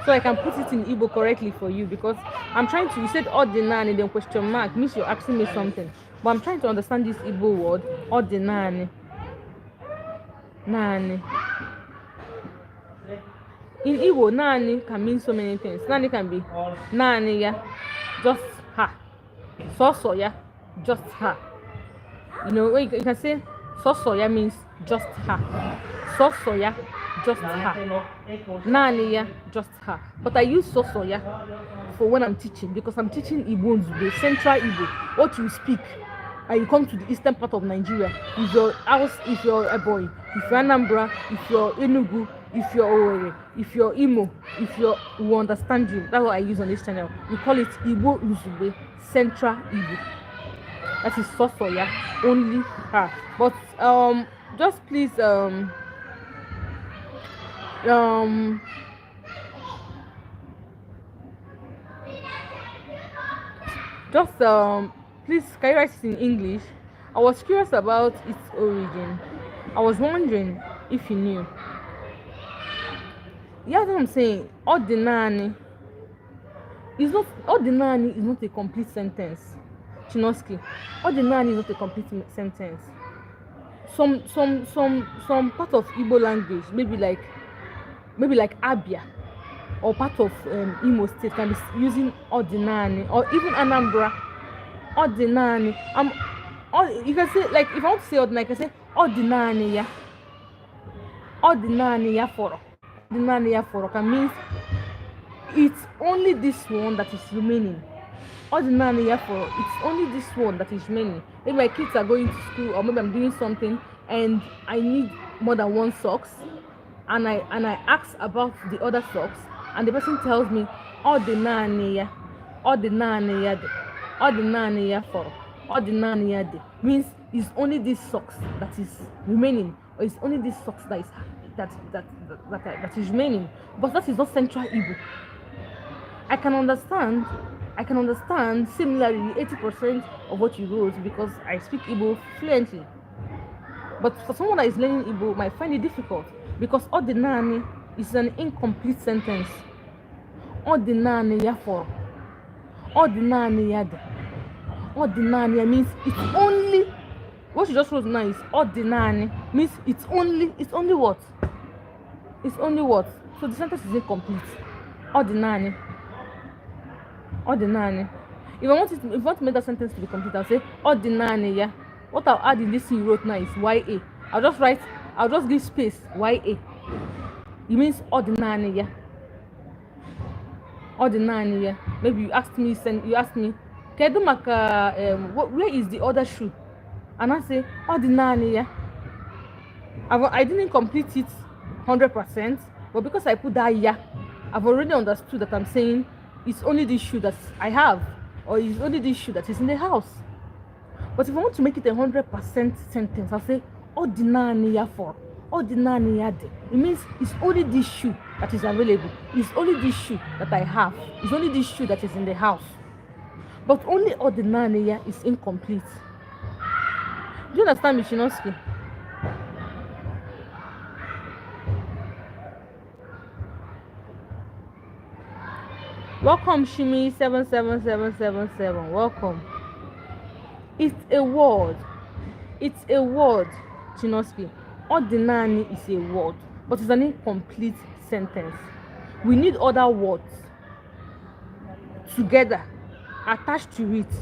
so I can put it in Igbo correctly for you? Because I'm trying to. You said ordinary, then question mark means you're asking me something. But I'm trying to understand this Igbo word, ordinary. Nani. In Igbo, nani can mean so many things. Nani can be nani ya, just her. So ya, just her. You know, you can say so ya means just her. So ya, just her. Nani ya, just her. But I use so ya for when I'm teaching, because I'm teaching Igbo, the Central Igbo, what you speak. And you come to the eastern part of Nigeria, if you're house, if you're a boy, if you're Anambra, if you're Enugu, if you're Owerri, if you're Imo, we understand you. That's what I use on this channel. We call it Igbo Uzube, Central Igbo. That is Sosoya, only her. But just please please, can you write it in English? I was curious about its origin. I was wondering if you knew. Yeah, that's what I'm saying. Ordinary is not a complete sentence. Chinoski. Ordinary is not a complete sentence. Some part of Igbo language, maybe like Abia or part of Imo State can be using ordinary, or even Anambra. Ordinary. You can say, like, if I want to say ordinary, I can say ordinary ya. Ordinary ya for. Ordinary ya for can means it's only this one that is remaining. Ordinary ya for, it's only this one that is remaining. Maybe my kids are going to school, or maybe I'm doing something and I need more than one socks, and I ask about the other socks, and the person tells me ordinary ya, ordinary ya, ordinary ya for, ordinary ya de, means it's only these socks that is remaining, or it's only these socks that is remaining. But that is not Central Igbo. I can understand similarly 80% of what you wrote because I speak Igbo fluently. But for someone that is learning Igbo might find it difficult because ordinary is an incomplete sentence. Ordinary ya for, ordinary ya de. Ordinary means it's only what you just wrote now is ordinary, means it's only what? It's only what? So the sentence is incomplete. Ordinary. Ordinary. If I want to make that sentence to be complete, I'll say ordinary, yeah. What I'll add in this thing you wrote now is YA. I'll just give space YA. It means ordinary, yeah. Ordinary, yeah. Maybe you asked me, Kedu maka where is the other shoe? And I say ordinary, yeah. I didn't complete it 100%, but because I put that yeah, I've already understood that I'm saying it's only this shoe that I have, or it's only this shoe that is in the house. But if I want to make it 100% sentence, I'll say ordinary ya for, ordinary ya de. It means it's only this shoe that is available. It's only this shoe that I have. It's only this shoe that is in the house. But only ordinary ya is incomplete. Do you understand me, Chinoski? Welcome, Shimi 77777. Welcome. It's a word. It's a word, Chinoski. Ordinary is a word, but it's an incomplete sentence. We need other words together, attached to it,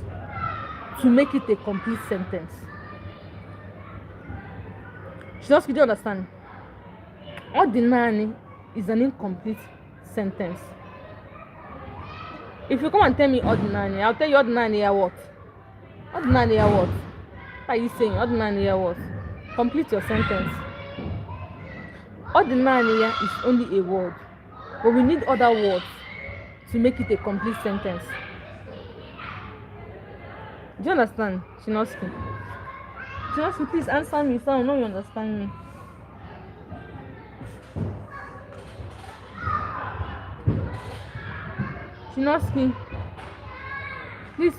to make it a complete sentence. Chinoski, do you understand? Ordinary is an incomplete sentence. If you come and tell me ordinary, I'll tell you ordinary are what? Ordinary are what? What are you saying? Ordinary are what? Complete your sentence. Ordinary is only a word, but we need other words to make it a complete sentence. Do you understand, Chinoski? Chinoski, please answer me so I know you understand me. Chinoski, please,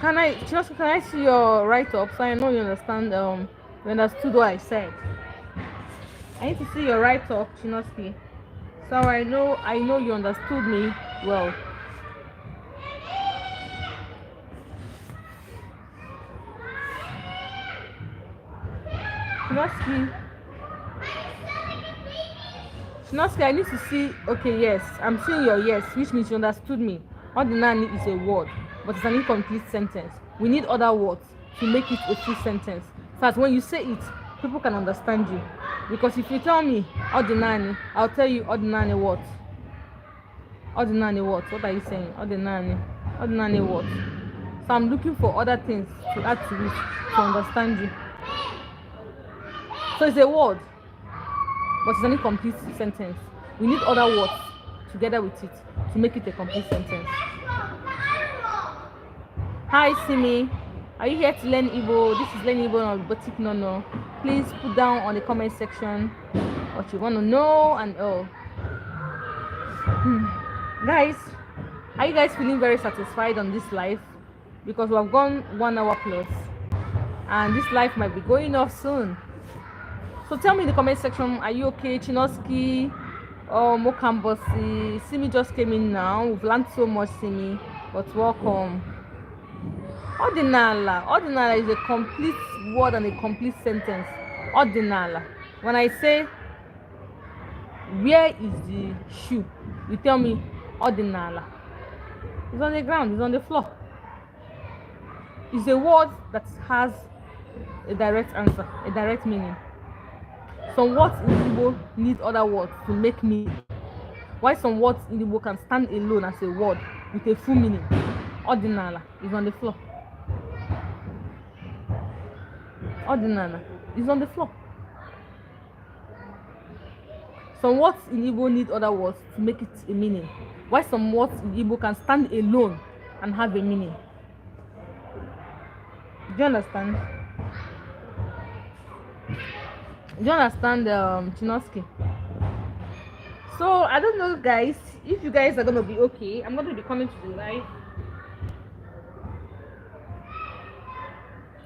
can I see your write-up so I know you understand, you understood what I said? I need to see your write-up, Chinoski, so I know you understood me well. Chinoski, I need to see. Okay, yes, I'm seeing your yes, which means you understood me. Ordinary is a word, but it's an incomplete sentence. We need other words to make it a full sentence, so that when you say it, people can understand you. Because if you tell me ordinary, I'll tell you ordinary what? Ordinary what? What are you saying? Ordinary what? So I'm looking for other things to add to it to understand you. So it's a word, but it's an incomplete sentence. We need other words together with it to make it a complete sentence. Hi Simi, are you here to learn Igbo? This is Learn Igbo on igboticnono. Please put down on the comment section what you want to know and all. Guys, are you guys feeling very satisfied on this live? Because we have gone 1 hour plus and this live might be going off soon. So tell me in the comment section, are you okay, Chinoski? Mokambosi, Simi just came in now. We've learned so much, Simi, but welcome. Ordinala. Ordinala is a complete word and a complete sentence. Ordinala. When I say, where is the shoe? You tell me, ordinala. It's on the ground, it's on the floor. It's a word that has a direct answer, a direct meaning. Some words in Igbo need other words to make meaning. Why some words in Igbo can stand alone as a word with a full meaning. Ordinala is on the floor. Ordinala is on the floor. Some words in Igbo need other words to make it a meaning. Why some words in Igbo can stand alone and have a meaning. Do you understand? Do you understand, Chinoski? So I don't know, guys, if you guys are gonna be okay. I'm gonna be coming to the live.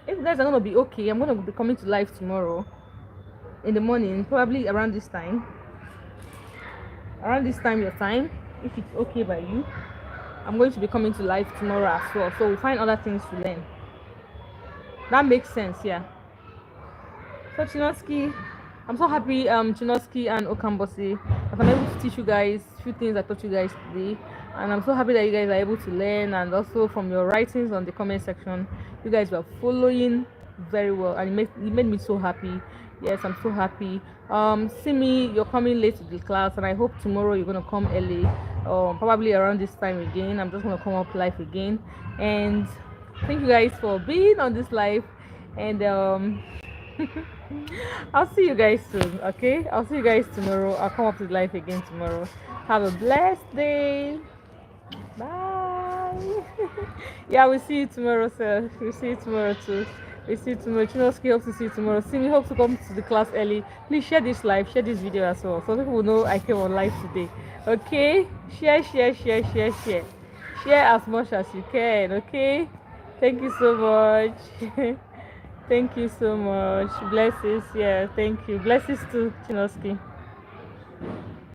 If you guys are gonna be okay, I'm gonna be coming to live tomorrow in the morning, probably around this time. Around this time, your time, if it's okay by you. I'm going to be coming to live tomorrow as well. So we'll find other things to learn. That makes sense, yeah. So Chinoski, I'm so happy, Chinoski and Okambosi, that I'm able to teach you guys a few things I taught you guys today. And I'm so happy that you guys are able to learn, and also from your writings on the comment section, you guys were following very well, and it made me so happy. Yes, I'm so happy. Simi, you're coming late to the class, and I hope tomorrow you're gonna come early, probably around this time again. I'm just gonna come up live again, and thank you guys for being on this live, and I'll see you guys soon. Okay, I'll see you guys tomorrow. I'll come up to live again tomorrow. Have a blessed day. Bye. Yeah, we'll see you tomorrow, sir. We'll see you tomorrow too. We'll see you tomorrow. Chinoski, hope to see you tomorrow. Simi, hope to come to the class early. Please share this live, share this video as well, so people will know I came on live today. Okay, share as much as you can. Okay, thank you so much. Thank you so much. Blessings. Yeah, thank you. Blessings to Chinoski.